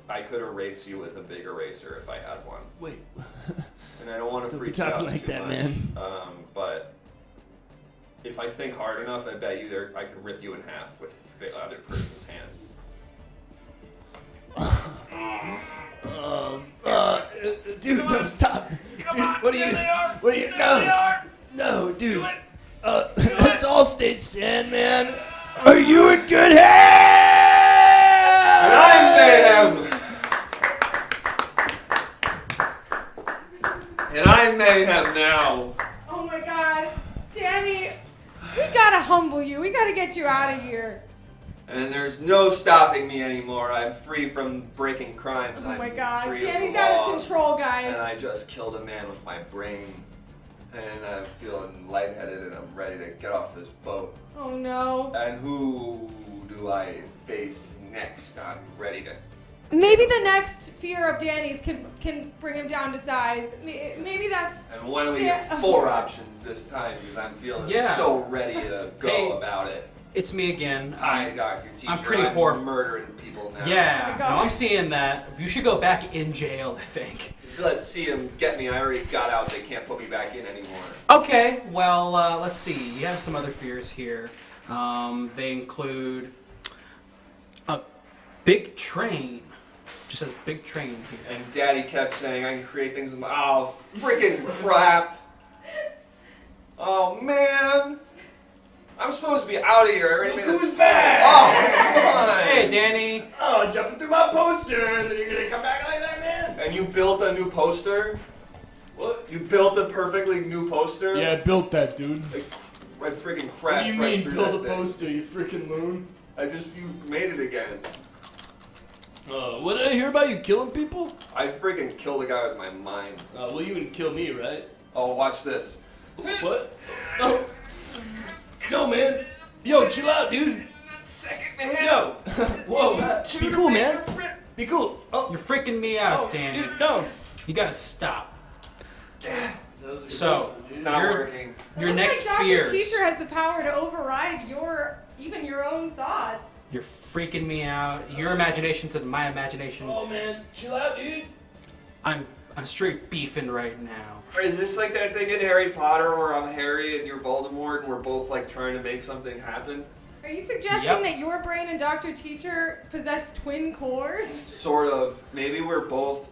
I could erase you with a big eraser if I had one. Wait. And I don't want to Don't be freak you out talking like too that, much. man. But if I think hard enough, I bet you I could rip you in half with the other person's hands. Dude, no, stop. Dude, what are you? No, dude. Let's all stay stand, man. Are you in good hands? And I'm Mayhem! And I'm Mayhem now. Oh my God, Danny, we gotta humble you. We gotta get you out of here. And there's no stopping me anymore. I'm free from breaking crimes. Oh my I'm God, free Danny's of the out law. of control, guys. And I just killed a man with my brain. And I'm feeling lightheaded and I'm ready to get off this boat. Oh no. And who do I face next? I'm ready to. Maybe the next fear of Danny's can bring him down to size. Maybe that's. And why don't we get 4 options this time? Because I'm feeling so ready to go Hey. about it. It's me again. Hi, Dr. Teacher. I'm pretty horrified. murdering people now. Yeah, Oh my no, God. I'm seeing that. You should go back in jail, I think. Let's see them get me. I already got out. They can't put me back in anymore. Okay, well, let's see. You have some other fears here. They include a big train. Just says big train here. And Daddy kept saying I can create things with my. Oh, freaking crap! Oh man! I'm supposed to be out of here. I already made Who's a- back? Oh, come on! Hey, Danny. Oh, jumping through my poster, and then you're gonna come back like that, man? And you built a new poster? What? You built a perfectly new poster? Yeah, I built that, dude. I freaking What crashed do you right mean through build that a thing. poster, you freaking loon? You made it again. What did I hear about you killing people? I freaking killed a guy with my mind. Well, you wouldn't kill me, right? Oh, watch this. What? Oh. No, man. Yo, chill out, dude. Second man. Yo. Whoa. Be cool, man. Be cool. Oh. You're freaking me out, Danny. Dude, no. You gotta stop. So, It's not working. Your It looks next like Dr. fears. Teacher has the power to override even your own thoughts. You're freaking me out. Your imagination's in my imagination. Oh, man. Chill out, dude. I'm straight beefing right now. Or is this like that thing in Harry Potter where I'm Harry and you're Voldemort and we're both like trying to make something happen? Are you suggesting that your brain and Dr. Teacher possess twin cores? Sort of. Maybe we're both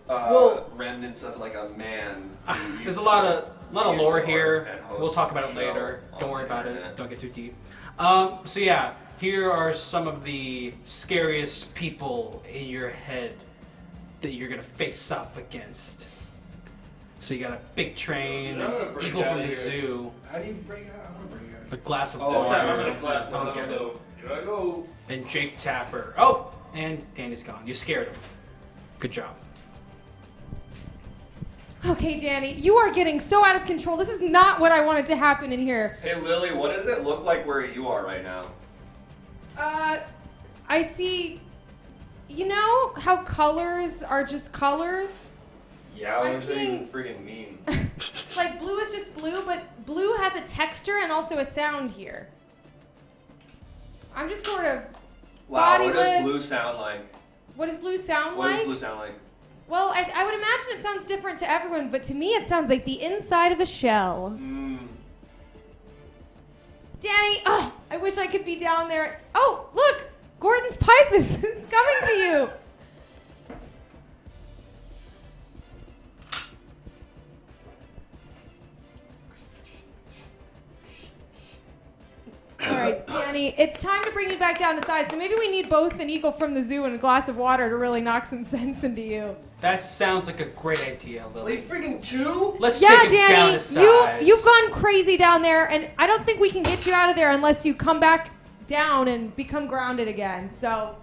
remnants of like a man. There's a lot of lore here. and host We'll talk about a it show later. on Don't worry the about it. internet. Don't get too deep. So yeah, here are some of the scariest people in your head that you're gonna face off against. So you got a big train, I'm gonna an break eagle out from the here. zoo, How do you break out? I want to break out. a glass of Oh, water, okay, I'm gonna clap. Okay. Here I go. and Jake Tapper. Oh, and Danny's gone. You scared him. Good job. Okay, Danny, you are getting so out of control. This is not what I wanted to happen in here. Hey Lily, what does it look like where you are right now? I see. You know how colors are just colors? Yeah, I'm what does that even seeing- freaking mean? Like blue is just blue, but blue has a texture and also a sound here. I'm just sort of Wow, what bodiless. does blue sound like? What does blue sound What like? does blue sound like? Well, I would imagine it sounds different to everyone, but to me it sounds like the inside of a shell. Danny, I wish I could be down there. Oh, look! Gordon's pipe is coming to you. All right, Danny, it's time to bring you back down to size. So maybe we need both an eagle from the zoo and a glass of water to really knock some sense into you. That sounds like a great idea, Lily. Like freaking two? Let's Yeah, take him down Danny, to size. you've gone crazy down there, and I don't think we can get you out of there unless you come back down and become grounded again. So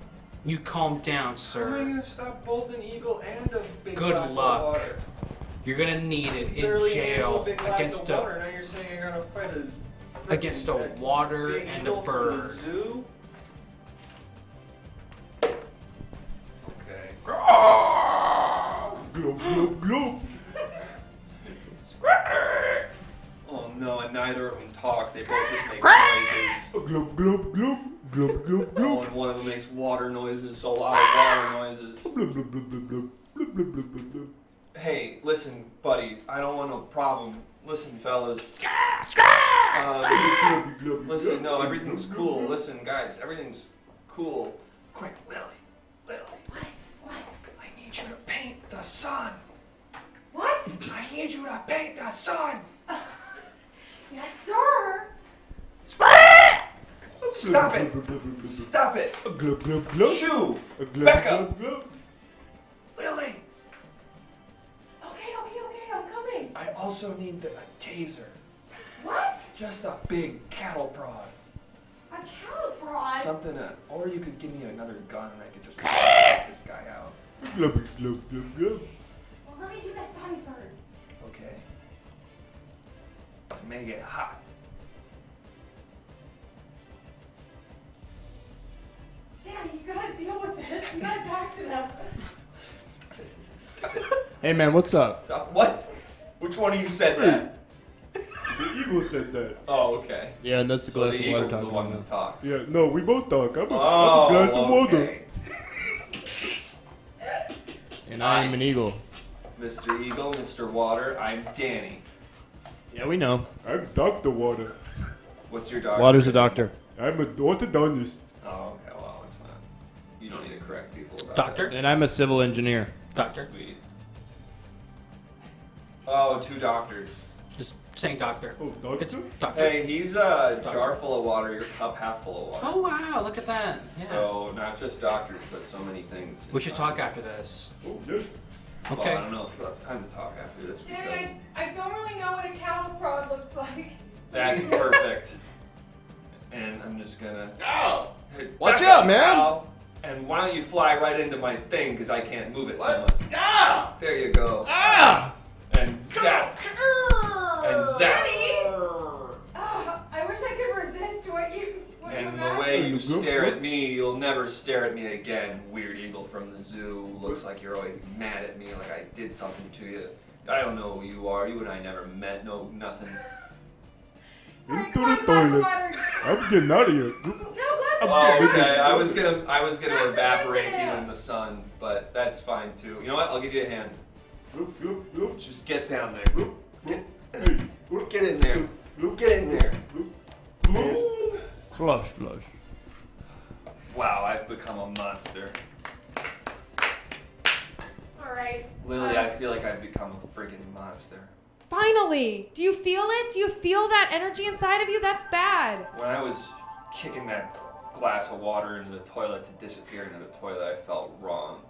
You calm down, How am I sir. gonna stop both an eagle and a big Good glass luck. of water? You're gonna need it in Literally handle jail a big glass against of a water. Now you're saying you're gonna fight a against a freaking water big and a eagle from the bird. zoo? Okay. Glub, glub, glub. Oh no, and neither of them talk. They both just make noises. Glub, glub, glub. Glub, glub, Oh, glub. and one of them makes water noises, a lot of water noises. Blub, blub, blub, blub, blub. Blub, blub, blub, blub, blub. Hey, listen, buddy, I don't want no problem. Listen, fellas. Glub, glub, Listen, glub, no, glub, everything's glub, cool. glub. Listen, guys, everything's cool. Quick, Lily. what? I need you to paint the sun. What? I need you to paint the sun. Yes, sir. Stop it. Stop it. Glub, glub, glub. Shoo. Glub, Back glub, up. glub. Lily. Okay, I'm coming. I also need a taser. What? Just a big cattle prod. A cattle prod? Something, or you could give me another gun and I could just knock this guy out. Glub, glub, glub, glub. Well, let me do the sun first. Okay. It may get hot. Danny, you gotta deal with this. You gotta talk to them. Hey man, what's up? Stop. What? Which one of you said that? The eagle said that. Oh, okay. Yeah, and that's the So glass the of water eagle's the talking one about. that talks. Yeah, no, we both talk. I'm a Oh, glass of water. okay. And I am an eagle. Mr. Eagle, Mr. Water, I'm Danny. Yeah, we know. I'm Dr. Water. What's your doctor? Water's a doctor. I'm an orthodontist. Oh, okay, well, it's not. You don't need to correct people about Doctor? that. And I'm a civil engineer. Doctor. Sweet. Oh, two doctors. Just saying doctor. Oh, doctor? Doctor. Hey, he's a jar full of water, your cup half full of water. Oh wow, look at that. Yeah. So, not just doctors, but so many things. We should talk after this. Oh, yes. Well, Okay. I don't know if we'll have time to talk after this because Danny, I don't really know what a cattle prod looks like. that's perfect. And I'm just gonna. Ow! Hey, Watch back out, up, man. pal. And why don't you fly right into my thing, because I can't move it so What? much. Ah! There you go. Ah! And zap. And zap. Daddy! Oh, I wish I could resist what you And the way you stare at me, you'll never stare at me again, weird eagle from the zoo. Looks like you're always mad at me, like I did something to you. I don't know who you are. You and I never met. No, nothing. Into the toilet. I'm getting out of here. Oh, okay. I was gonna evaporate you in the sun, but that's fine too. You know what? I'll give you a hand. Just get down there. Get in there. Get in there. Flush. Wow, I've become a monster. All right. Lily, I feel like I've become a friggin' monster. Finally! Do you feel it? Do you feel that energy inside of you? That's bad. When I was kicking that glass of water into the toilet to disappear into the toilet, I felt wrong.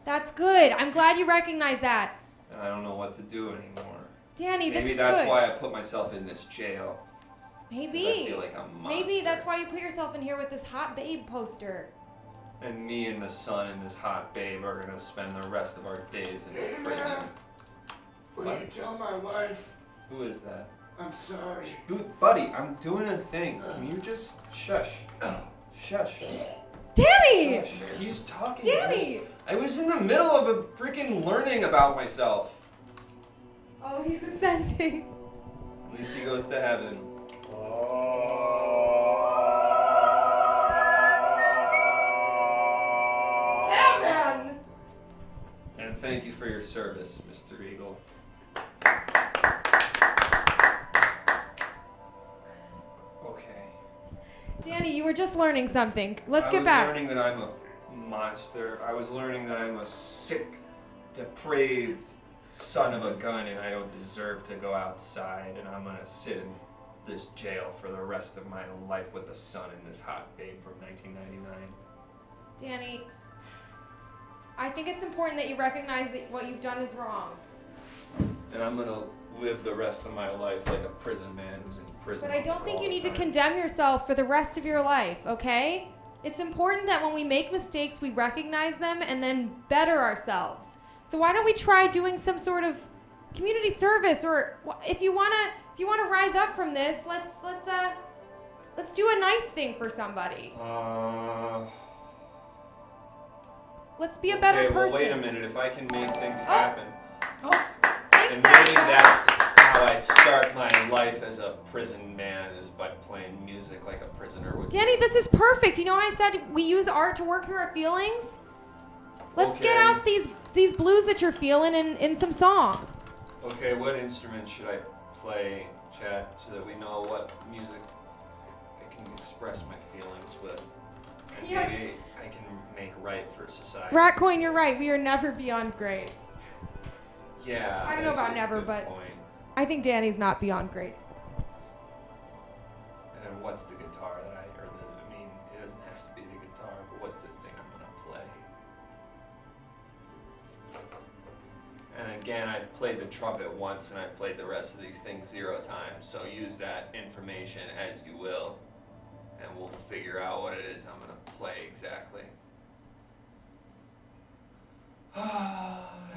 That's good. I'm glad you recognize that. And I don't know what to do anymore. Danny, this Maybe is that's good. why I put myself in this jail. 'Cause Maybe. I feel like I'm a monster. Maybe that's why you put yourself in here with this hot babe poster. And me and the sun and this hot babe are gonna spend the rest of our days in prison. Will you tell my wife Who is that? I'm sorry? Buddy, I'm doing a thing. Can you just shush? Shush. Danny! Shush. He's talking. Danny! I was in the middle of a freaking learning about myself. Oh, he's ascending. At least he goes to heaven. Heaven! And thank you for your service, Mr. Eagle. Okay. Danny, you were just learning something. Let's get I back. was learning that I'm a monster. I was learning that I'm a sick, depraved son of a gun and I don't deserve to go outside and I'm gonna sit in this jail for the rest of my life with the sun and this hot babe from 1999. Danny, I think it's important that you recognize that what you've done is wrong. And I'm gonna live the rest of my life like a prison man who's in prison. But I don't for think all you need to time. condemn yourself for the rest of your life, okay? It's important that when we make mistakes, we recognize them and then better ourselves. So why don't we try doing some sort of community service, or if you wanna rise up from this, let's do a nice thing for somebody. Let's be a better Okay, person. well, wait a minute. If I can make things happen, Thanks, and Daddy. maybe that's how I start my life as a prison man, is by playing music like a prisoner would. Danny, this is perfect. You know what I said? We use art to work through our feelings. Let's get Okay. out these blues that you're feeling in some song. Okay, what instrument should I play, Chad, so that we know what music I can express my feelings with? And Yes. maybe I can make right for society. Ratcoin, you're right. We are never beyond grace. Yeah. I don't know that's about a never, good but point. I think Danny's not beyond grace. And what's the guitar that it doesn't have to be the guitar, but what's the thing I'm gonna play? And again, I've played the trumpet once and I've played the rest of these things 0 times, so use that information as you will, and we'll figure out what it is I'm gonna play exactly.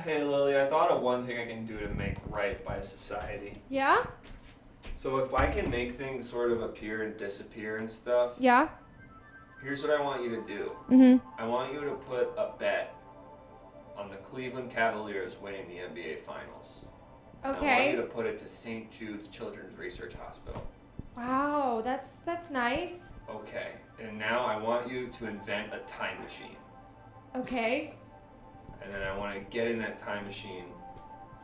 Hey Lily, I thought of one thing I can do to make right by society. Yeah? So if I can make things sort of appear and disappear and stuff, Yeah? here's what I want you to do. Mm-hmm. I want you to put a bet on the Cleveland Cavaliers winning the NBA Finals. I want you Okay. to put it to St. Jude's Children's Research Hospital. Wow, that's nice. Okay, and now I want you to invent a time machine. Okay. And then I want to get in that time machine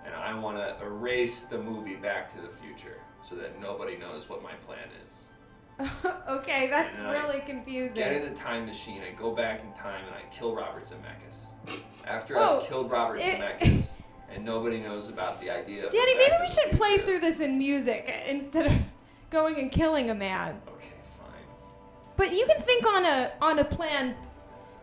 and I want to erase the movie Back to the Future so that nobody knows what my plan is. Okay, that's And I really confusing. Get in the time machine, I go back in time and I kill Robert Zemeckis. After Oh, I've killed Robert Zemeckis and nobody knows about the idea of Danny, Back maybe to we the should play Future. through this in music instead of going and killing a man. Okay, fine. But you can think on a plan.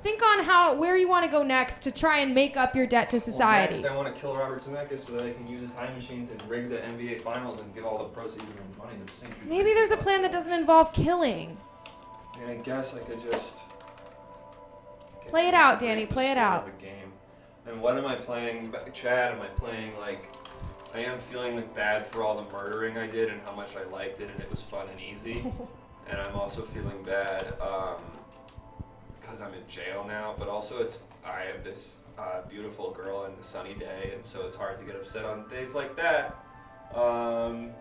Think on where you want to go next to try and make up your debt to society. Well, next I want to kill Robert Zemeckis so that I can use a time machine to rig the NBA Finals and give all the proceeds and money to St. Jude's. Maybe there's a plan that doesn't involve killing. And I guess I could just Play it out, Danny. Play it out. A game. And what am I playing, Chad? Am I playing like? I am feeling like bad for all the murdering I did and how much I liked it and it was fun and easy. And I'm also feeling bad because I'm in jail now. But also I have this beautiful girl and a sunny day, and so it's hard to get upset on days like that. And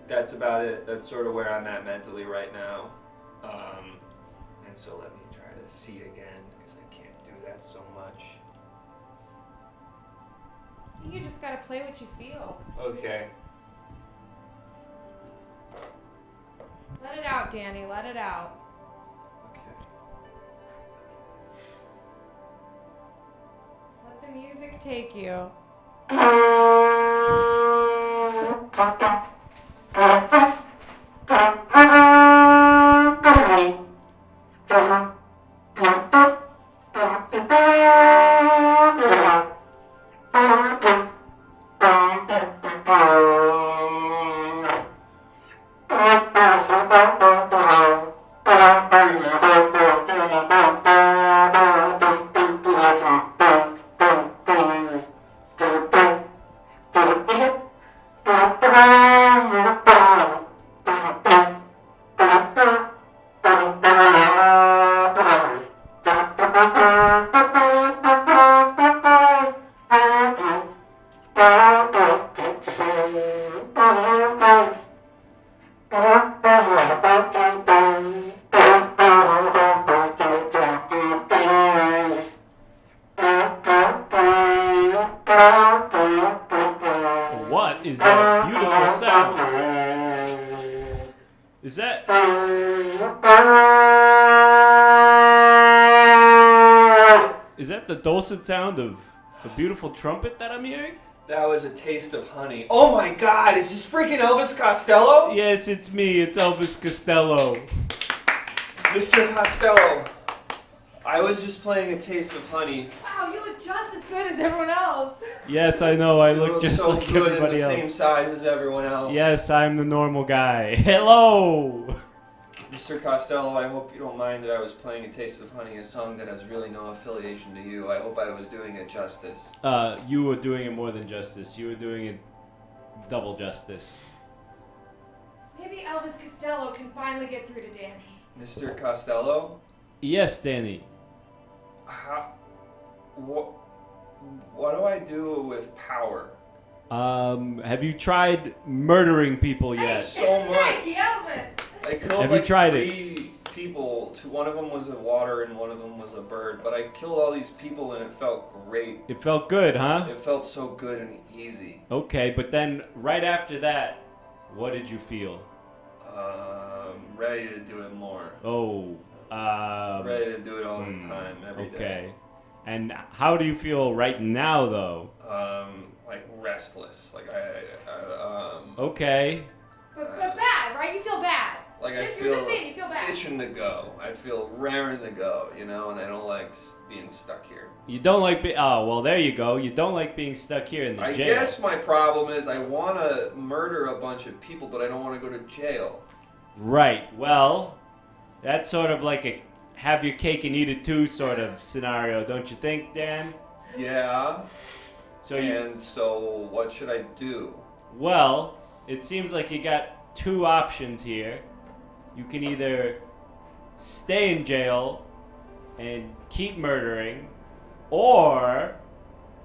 that's about it. That's sort of where I'm at mentally right now. And so let me try to see again, because I can't do that so much. I think you just gotta play what you feel. Okay. Let it out, Danny. Let it out. Okay. Let the music take you. What is that beautiful sound? Is that... Is that the dulcet sound of a beautiful trumpet that I'm hearing? That was a taste of honey. Oh my God! Is this freaking Elvis Costello? Yes, it's me. It's Elvis Costello. Mr. Costello, I was just playing a taste of honey. Wow, you look just as good as everyone else. Yes, I know. I You look just so like good everybody and the else. same size as everyone else. Yes, I'm the normal guy. Hello! Mr. Costello, I hope you don't mind that I was playing A Taste of Honey, a song that has really no affiliation to you. I hope I was doing it justice. You were doing it more than justice. You were doing it double justice. Maybe Elvis Costello can finally get through to Danny. Mr. Costello? Yes, Danny. What do I do with power? Have you tried murdering people yet? So much. Hey, Elvis! I killed Have you like tried 3 people. One of them was a water and one of them was a bird. But I killed all these people and it felt great. It felt good, huh? It felt so good and easy. Okay, but then right after that, what did you feel? Ready to do it more. Oh, Ready to do it all the time, every day. Okay. And how do you feel right now, though? Like restless. Like Okay. But bad, right? You feel bad. Like I You're feel just saying you feel bad. itching to go. I feel raring to go, you know, and I don't like being stuck here. You don't like oh, well, there you go. You don't like being stuck here in the I jail. guess my problem is I want to murder a bunch of people, but I don't want to go to jail. Right. Well, that's sort of like a have your cake and eat it too sort of scenario, don't you think, Dan? Yeah. So so what should I do? Well, it seems like you got 2 options here. You can either stay in jail and keep murdering, or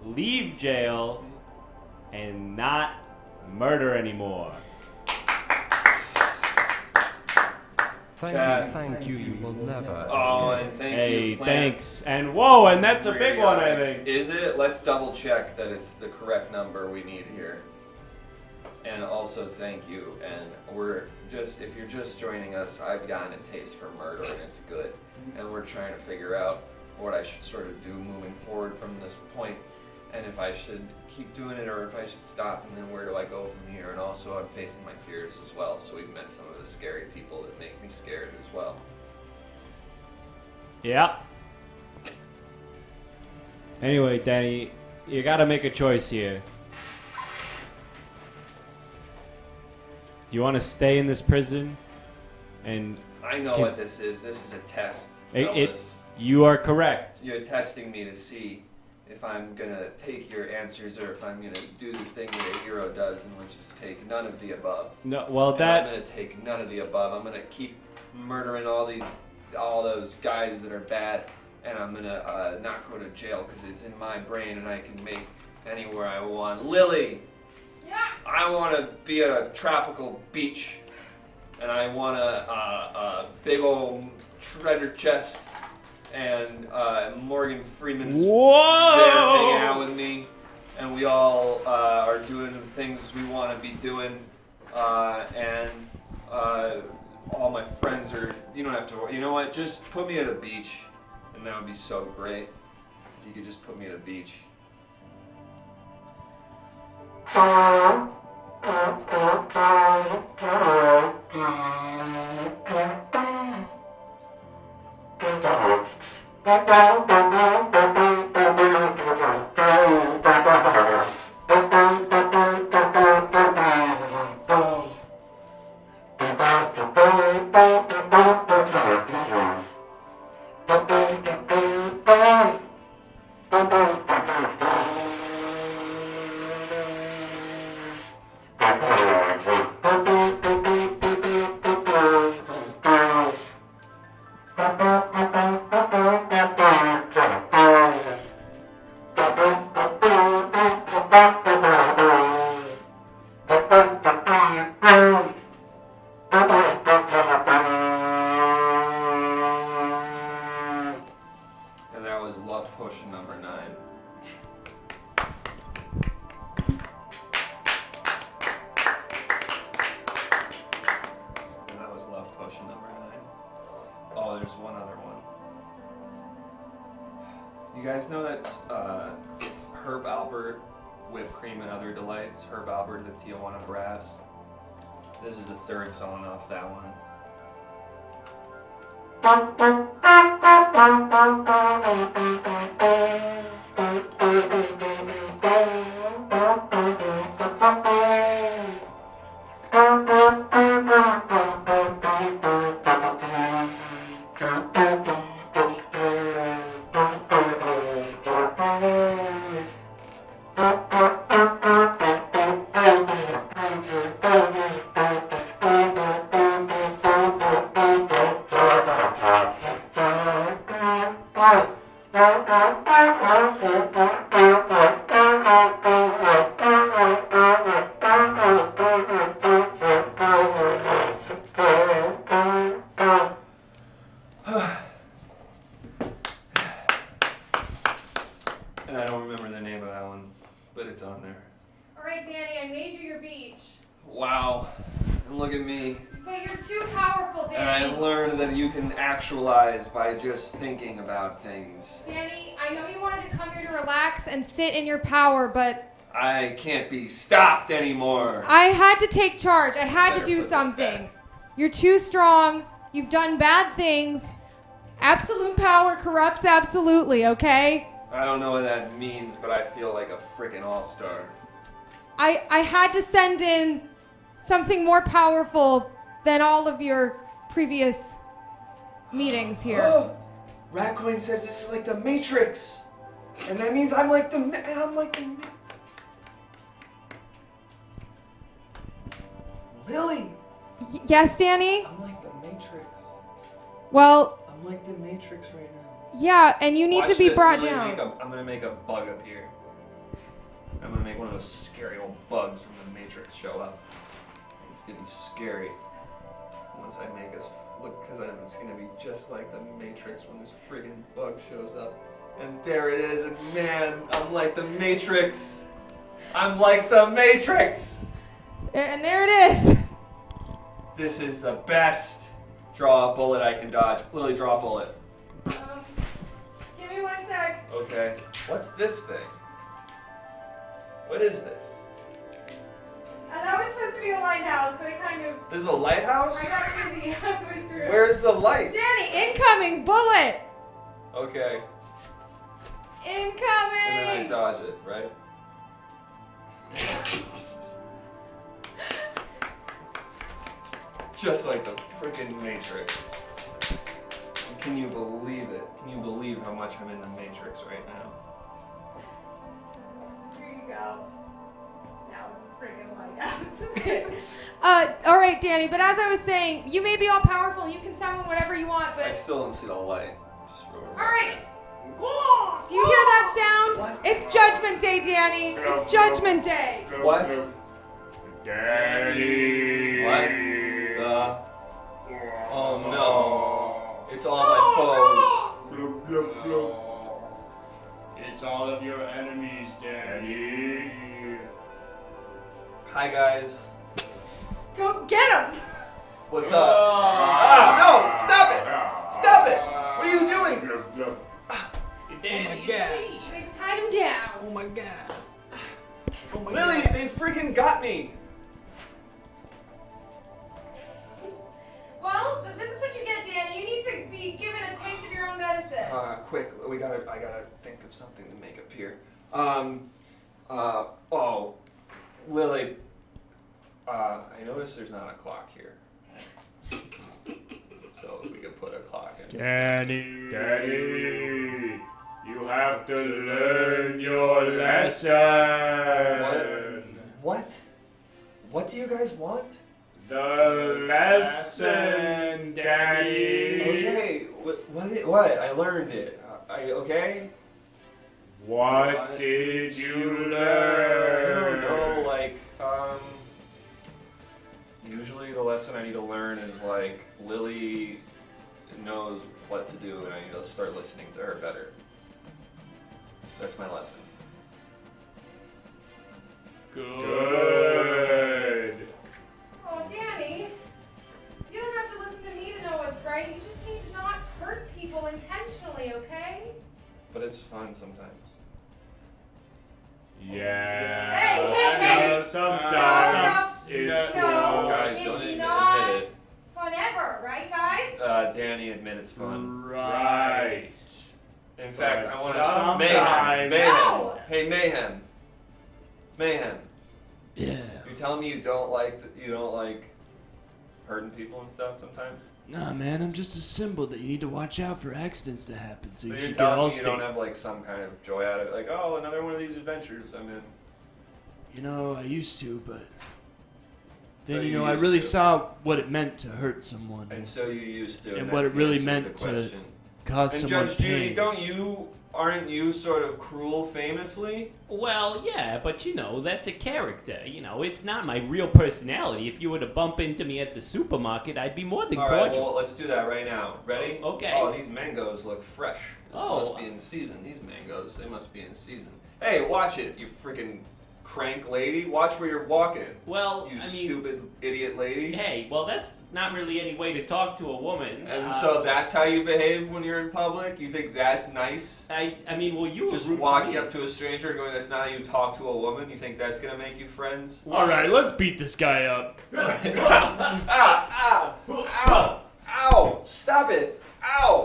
leave jail and not murder anymore. Thank you, you will never. Oh, escape. and thank Hey, you. Plan. thanks. And whoa, and that's a big one, I Radionics. think. Is it? Let's double check that it's the correct number we need here. And also thank you. And if you're just joining us, I've gotten a taste for murder and it's good. And we're trying to figure out what I should sort of do moving forward from this point. And if I should keep doing it or if I should stop, and then where do I go from here? And also I'm facing my fears as well. So we've met some of the scary people that make me scared as well. Yeah. Anyway, Danny, you gotta make a choice here. Do you want to stay in this prison? And I know what this is. This is a test. It- Elvis. You are correct. You're testing me to see if I'm gonna take your answers or if I'm gonna do the thing that a hero does, and which is take none of the above. No, well And I'm gonna take none of the above. I'm gonna keep murdering all those guys that are bad, and I'm gonna not go to jail because it's in my brain and I can make anywhere I want. Lily, Yeah. I want to be at a tropical beach, and I want a big old treasure chest, and Morgan Freeman's there hanging out with me, and we all are doing the things we want to be doing, and all my friends are. You don't have to. You know what? Just put me at a beach, and that would be so great if you could just put me at a beach. And that was Love Potion number 9. And that was Love Potion number 9. Oh, there's one other one. You guys know that it's Herb Albert, Whipped Cream and Other Delights. Herb Albert, the Tijuana Brass. This is the 3rd song off that one. And I don't remember the name of that one, but it's on there. All right, Danny, I made you your beach. Wow. And look at me. But you're too powerful, And I Danny. learned that you can actualize by just thinking about things. Danny, I know you wanted to come here to relax and sit in your power, but I can't be stopped anymore. I had to take charge. I had to Better do put this something. back. You're too strong. You've done bad things. Absolute power corrupts absolutely, okay? I don't know what that means, but I feel like a freaking all-star. I had to send in something more powerful than all of your previous meetings here. Ratcoin says this is like the Matrix, and that means I'm like the Lily. Yes, Danny? I'm like the Matrix. Well, I'm like the Matrix right now. yeah, and you need Watch to be this, brought Lily, down. I'm gonna make a bug up here. I'm gonna make one of those scary old bugs from the Matrix show up. It's gonna be scary. Once I make us look, because it's gonna be just like the Matrix when this friggin' bug shows up. And there it is, and man, I'm like the Matrix. I'm like the Matrix. And there it is. This is the best. Draw a bullet I can dodge. Lily, draw a bullet. Give me 1 sec. Okay. What's this thing? What is this? That was supposed to be a lighthouse, but it kind of... This is a lighthouse? I got busy halfway through. Where's the light? Danny, incoming bullet! Okay. Incoming! And then I dodge it, right? Just like the freaking Matrix. Can you believe it? Can you believe how much I'm in the Matrix right now? Here you go. Now it's a friggin' lighthouse. All right, Danny, but as I was saying, you may be all powerful and you can summon whatever you want, I but... still don't see the light. Just for All right. Do you hear that sound? It's Judgment Day, Danny. It's Judgment Day. What? Danny. What? Oh no. It's all my foes. Bloop, bloop, bloop. It's all of your enemies, Danny. Hi guys. Go get him. What's up? No! Stop it! Stop it! What are you doing? Danny, God. They tied him down. Oh my god. Oh my Lily, god. they freaking got me. Well, this is what you get, Danny. You need to be given a taste of your own medicine. Quick, I gotta think of something to make up here. Oh, Lily, I noticed there's not a clock here. So if we could put a clock in. Danny, you have to learn your lesson. What? What do you guys want? The lesson, Danny. Okay, what? I learned it. Okay? What did you I learn? don't know, usually the lesson I need to learn is Lily knows what to do and I need to start listening to her better. That's my lesson. Good. Oh, Danny, you don't have to listen to me to know what's right. You just need to not hurt people intentionally, okay? But it's fun sometimes. Yeah. Hey, Sometimes it's No, cool. Guys, it's don't admit not it. fun ever, right, guys? Danny, admit it's fun. Right. In fact, But I want to sometimes- Mayhem. No. Hey, Mayhem. Yeah. You telling me you don't like hurting people and stuff sometimes? Nah, man, I'm just a symbol that you need to watch out for accidents to happen, so you But should you're get telling all me you don't state. have some kind of joy out of it, oh, another one of these adventures I'm in. You know, I used to, but then So you you know, I used really to. saw what it meant to hurt someone And so you used to. and that's what it the really answer meant the to question. cause And someone Judge Judy, pain. aren't you sort of cruel famously? Well, yeah, but that's a character. It's not my real personality. If you were to bump into me at the supermarket, I'd be more than All right, cordial. well, let's do that right now. Ready? Okay. Oh, these mangoes look fresh. Oh. Must be in season. These mangoes, they must be in season. Hey, watch it, you freaking crank lady. Watch where you're walking. Well, You I mean, stupid idiot lady. hey, well, that's not really any way to talk to a woman. And so that's how you behave when you're in public? You think that's nice? I mean, well, you Just were rude walking to me. up to a stranger and going, that's not how you talk to a woman? You think that's gonna make you friends? All right, let's beat this guy up. Ow! Ow! Ow! Stop it! Ow!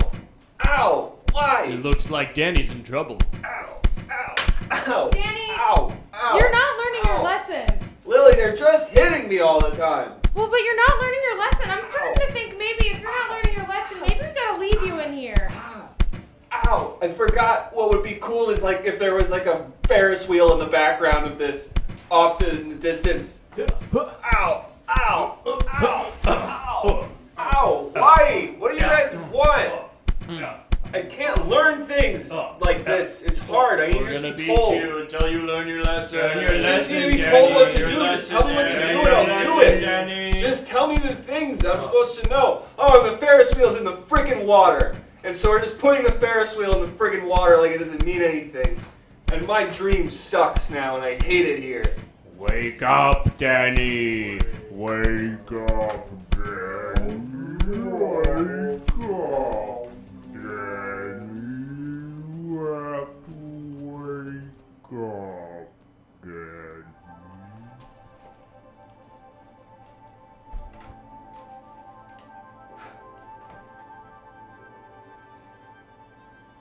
Ow! Why? It looks like Danny's in trouble. Ow! Ow! Ow! Danny, Ow! Ow! you're not learning your Ow. lesson. Lily, they're just hitting me all the time. Well, but you're not learning your lesson. I'm starting to think maybe if you're not learning your lesson, maybe we gotta leave you in here. Ow! I forgot what would be cool is if there was a Ferris wheel in the background of this off in the distance. Ow! Ow! Ow! Ow! Ow! Why? What do you guys want? I can't learn things like this. It's hard. I need We're to gonna just be beat told. you until you learn your lesson. I just need to be told what to do. Just tell me what to do and I'll do it. Just tell me the things I'm supposed to know. Oh, the Ferris wheel's in the freaking water. And so we're just putting the Ferris wheel in the friggin' water like it doesn't mean anything. And my dream sucks now and I hate it here. Wake up, Danny. Wake up, Danny. Wake up, Danny. You have to wake up, Danny.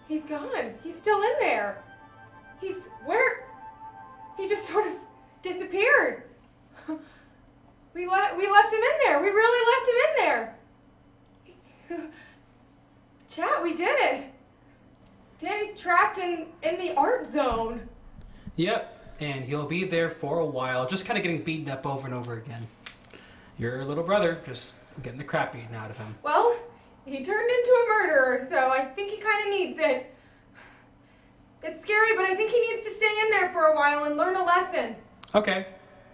He's gone. He's still in there. Where? He just sort of disappeared. We left him in there. We really left him in there. Chat, we did it. Danny's trapped in the art zone. Yep, and he'll be there for a while, just kind of getting beaten up over and over again. Your little brother just getting the crap beaten out of him. Well, he turned into a murderer, so I think he kind of needs it. It's scary, but I think he needs to stay in there for a while and learn a lesson. Okay.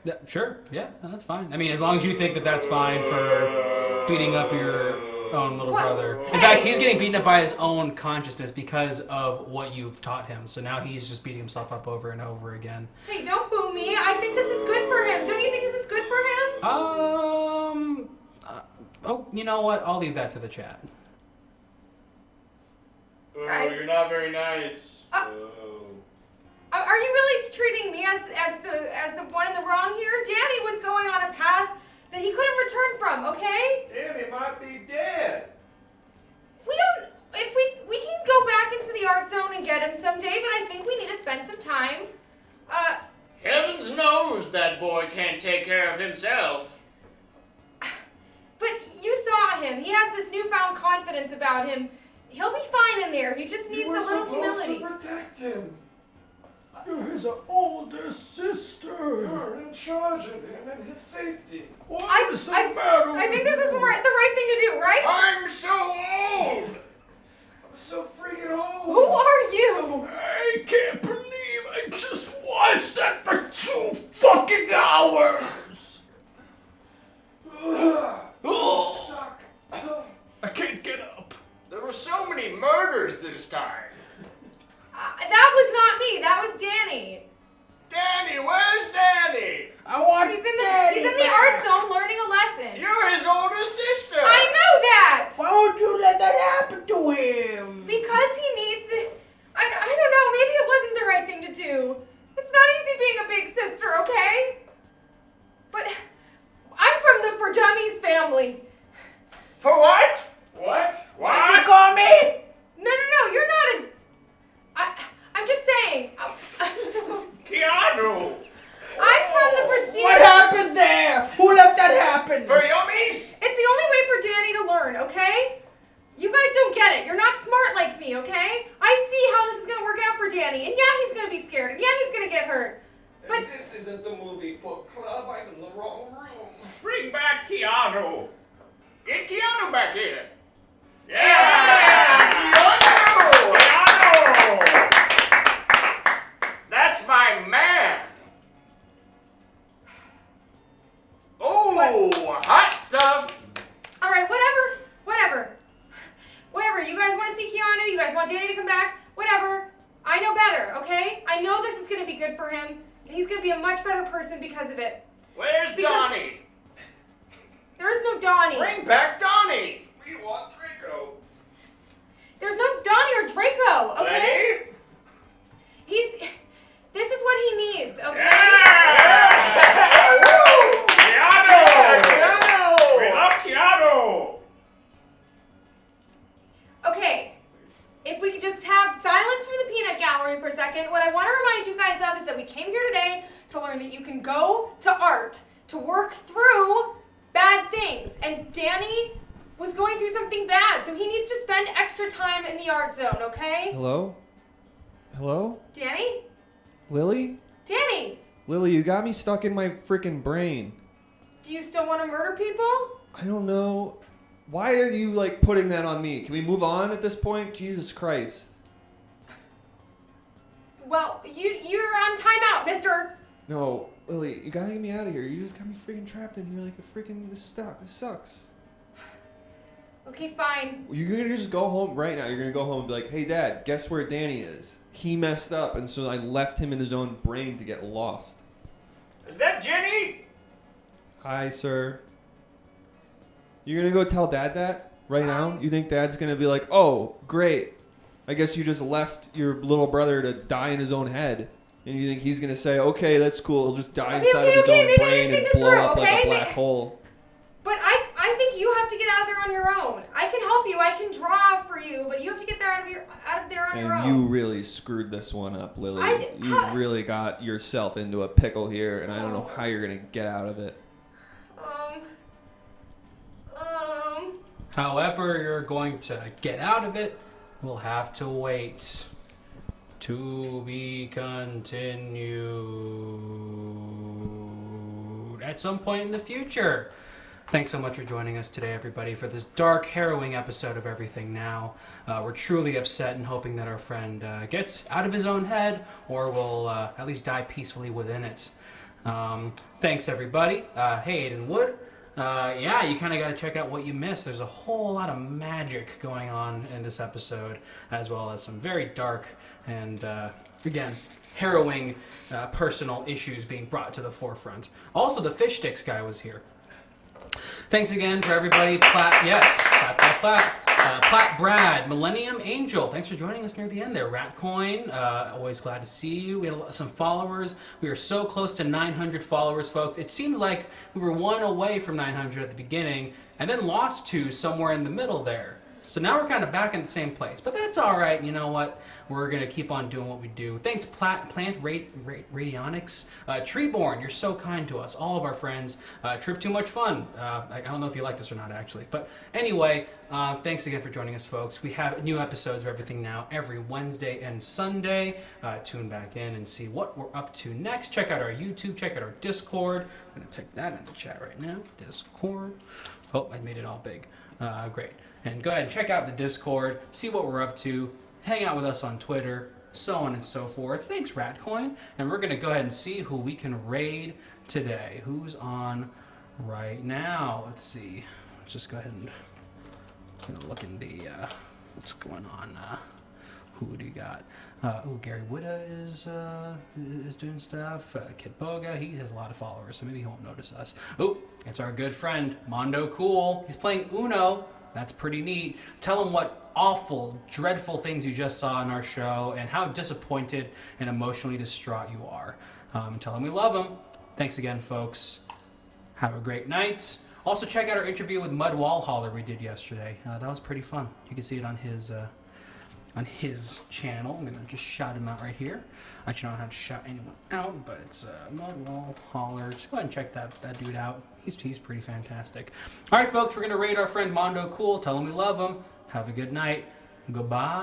Yeah, sure. Yeah, no, that's fine. I mean, as long as you think that that's fine for beating up your own little brother. In fact, he's getting beaten up by his own consciousness because of what you've taught him. So now he's just beating himself up over and over again. Hey, don't boo me. I think this is good for him. Don't you think this is good for him? Oh, you know what? I'll leave that to the chat. Guys. You're not very nice. Are you really treating me as the one in the wrong here? Danny was going on a path that he couldn't return from, okay? Danny might be dead. If we can go back into the art zone and get him someday, but I think we need to spend some time. Heavens knows that boy can't take care of himself. But you saw him. He has this newfound confidence about him. He'll be fine in there. He just needs a little humility. You were supposed to protect him. You're his older sister. You're in charge of him and his safety. What is the matter I think this is the right thing to do, right? I'm so old. I'm so freaking old. Who are you? I can't believe I just watched that for 2 fucking hours. You suck. I can't get up. There were so many murders this time. That was not me. That was Danny. Danny, where's Danny? I want He's in the art zone learning a lesson. You're his older sister. I know that. Why would you let that happen to him? Because he needs it. I don't know. Maybe it wasn't the right thing to do. It's not easy being a big sister, okay? But I'm from the For Dummies family. For what? What? What did you call me? No, you're not a... I'm just saying. Keanu. I'm from the prestige... What happened there? Who let that happen? For yummies? It's the only way for Danny to learn, okay? You guys don't get it. You're not smart like me, okay? I see how this is going to work out for Danny. And yeah, he's going to be scared. And yeah, he's going to get hurt. But this isn't the movie book club. I'm in the wrong room. Bring back Keanu. Get Keanu back here. Yeah! Keanu! Keanu! That's my man. Oh, hot stuff. all right, whatever. You guys want to see Keanu? You guys want Danny to come back? Whatever. I know better, okay? I know this is going to be good for him. And he's going to be a much better person because of it. Where's Donnie? There is no Donnie. Bring back Donnie. We want Draco. There's no Donnie or Draco, okay? Ready? This is what he needs, okay? Yeah! Keanu! Keanu! We love Keanu! Okay, if we could just have silence from the peanut gallery for a second, what I want to remind you guys of is that we came here today to learn that you can go to art to work through bad things. And Danny was going through something bad, so he needs to spend extra time in the art zone, okay? Hello? Hello? Danny? Lily? Danny! Lily, you got me stuck in my freaking brain. Do you still want to murder people? I don't know. Why are you, like, putting that on me? Can we move on at this point? Jesus Christ. Well, you're on timeout, mister. No, Lily, you gotta get me out of here. You just got me freaking trapped in here like a freaking... This sucks. Okay, fine. You're gonna just go home right now. You're gonna go home and be like, hey, Dad, guess where Danny is? He messed up, and so I left him in his own brain to get lost. Is that Jenny? Hi, sir. You're gonna go tell Dad that right now? You think Dad's gonna be like, oh, great. I guess you just left your little brother to die in his own head. And you think he's gonna say, okay, that's cool. He'll just die inside of his own maybe brain and blow up like a black hole. But I think you have to get out of there on your own. I can help you. I can draw for you, but you have to get out of there on your own. And you really screwed this one up, Lily. You really got yourself into a pickle here, and I don't know how you're gonna get out of it. However you're going to get out of it, we'll have to wait. To be continued at some point in the future. Thanks so much for joining us today, everybody, for this dark, harrowing episode of Everything Now. We're truly upset and hoping that our friend gets out of his own head or will at least die peacefully within it. Thanks, everybody. Hey, Aiden Wood. Yeah, you kind of got to check out what you missed. There's a whole lot of magic going on in this episode, as well as some very dark and, again, harrowing personal issues being brought to the forefront. Also, the fish sticks guy was here. Thanks again for everybody. Platt, yes, clap, clap, clap. Platt, Brad, Millennium Angel, thanks for joining us near the end there. Ratcoin, always glad to see you. We had some followers. We are so close to 900 followers, folks. It seems like we were one away from 900 at the beginning and then lost 2 somewhere in the middle there. So now we're kind of back in the same place, but that's all right. You know what? We're going to keep on doing what we do. Thanks, Plant Radionics. Treeborn, you're so kind to us. All of our friends. Trip Too Much Fun. I don't know if you like this or not, actually. But anyway, thanks again for joining us, folks. We have new episodes of Everything Now every Wednesday and Sunday. Tune back in and see what we're up to next. Check out our YouTube. Check out our Discord. I'm going to type that in the chat right now. Discord. Oh, I made it all big. Great. And go ahead and check out the Discord, see what we're up to, hang out with us on Twitter, so on and so forth. Thanks, Ratcoin. And we're going to go ahead and see who we can raid today. Who's on right now? Let's see. Let's just go ahead and look in the, what's going on. Who do you got? Gary Witta is doing stuff. Kid Boga, he has a lot of followers, so maybe he won't notice us. Oh, it's our good friend, Mondo Cool. He's playing Uno. That's pretty neat. Tell him what awful, dreadful things you just saw in our show and how disappointed and emotionally distraught you are. Tell him we love him. Thanks again, folks. Have a great night. Also, check out our interview with Mud Wallhaller we did yesterday. That was pretty fun. You can see it on his channel. I'm going to just shout him out right here. I actually don't know how to shout anyone out, but it's Mud Wallhaller. Just go ahead and check that dude out. He's pretty fantastic. All right, folks, we're going to raid our friend Mondo Cool. Tell him we love him. Have a good night. Goodbye.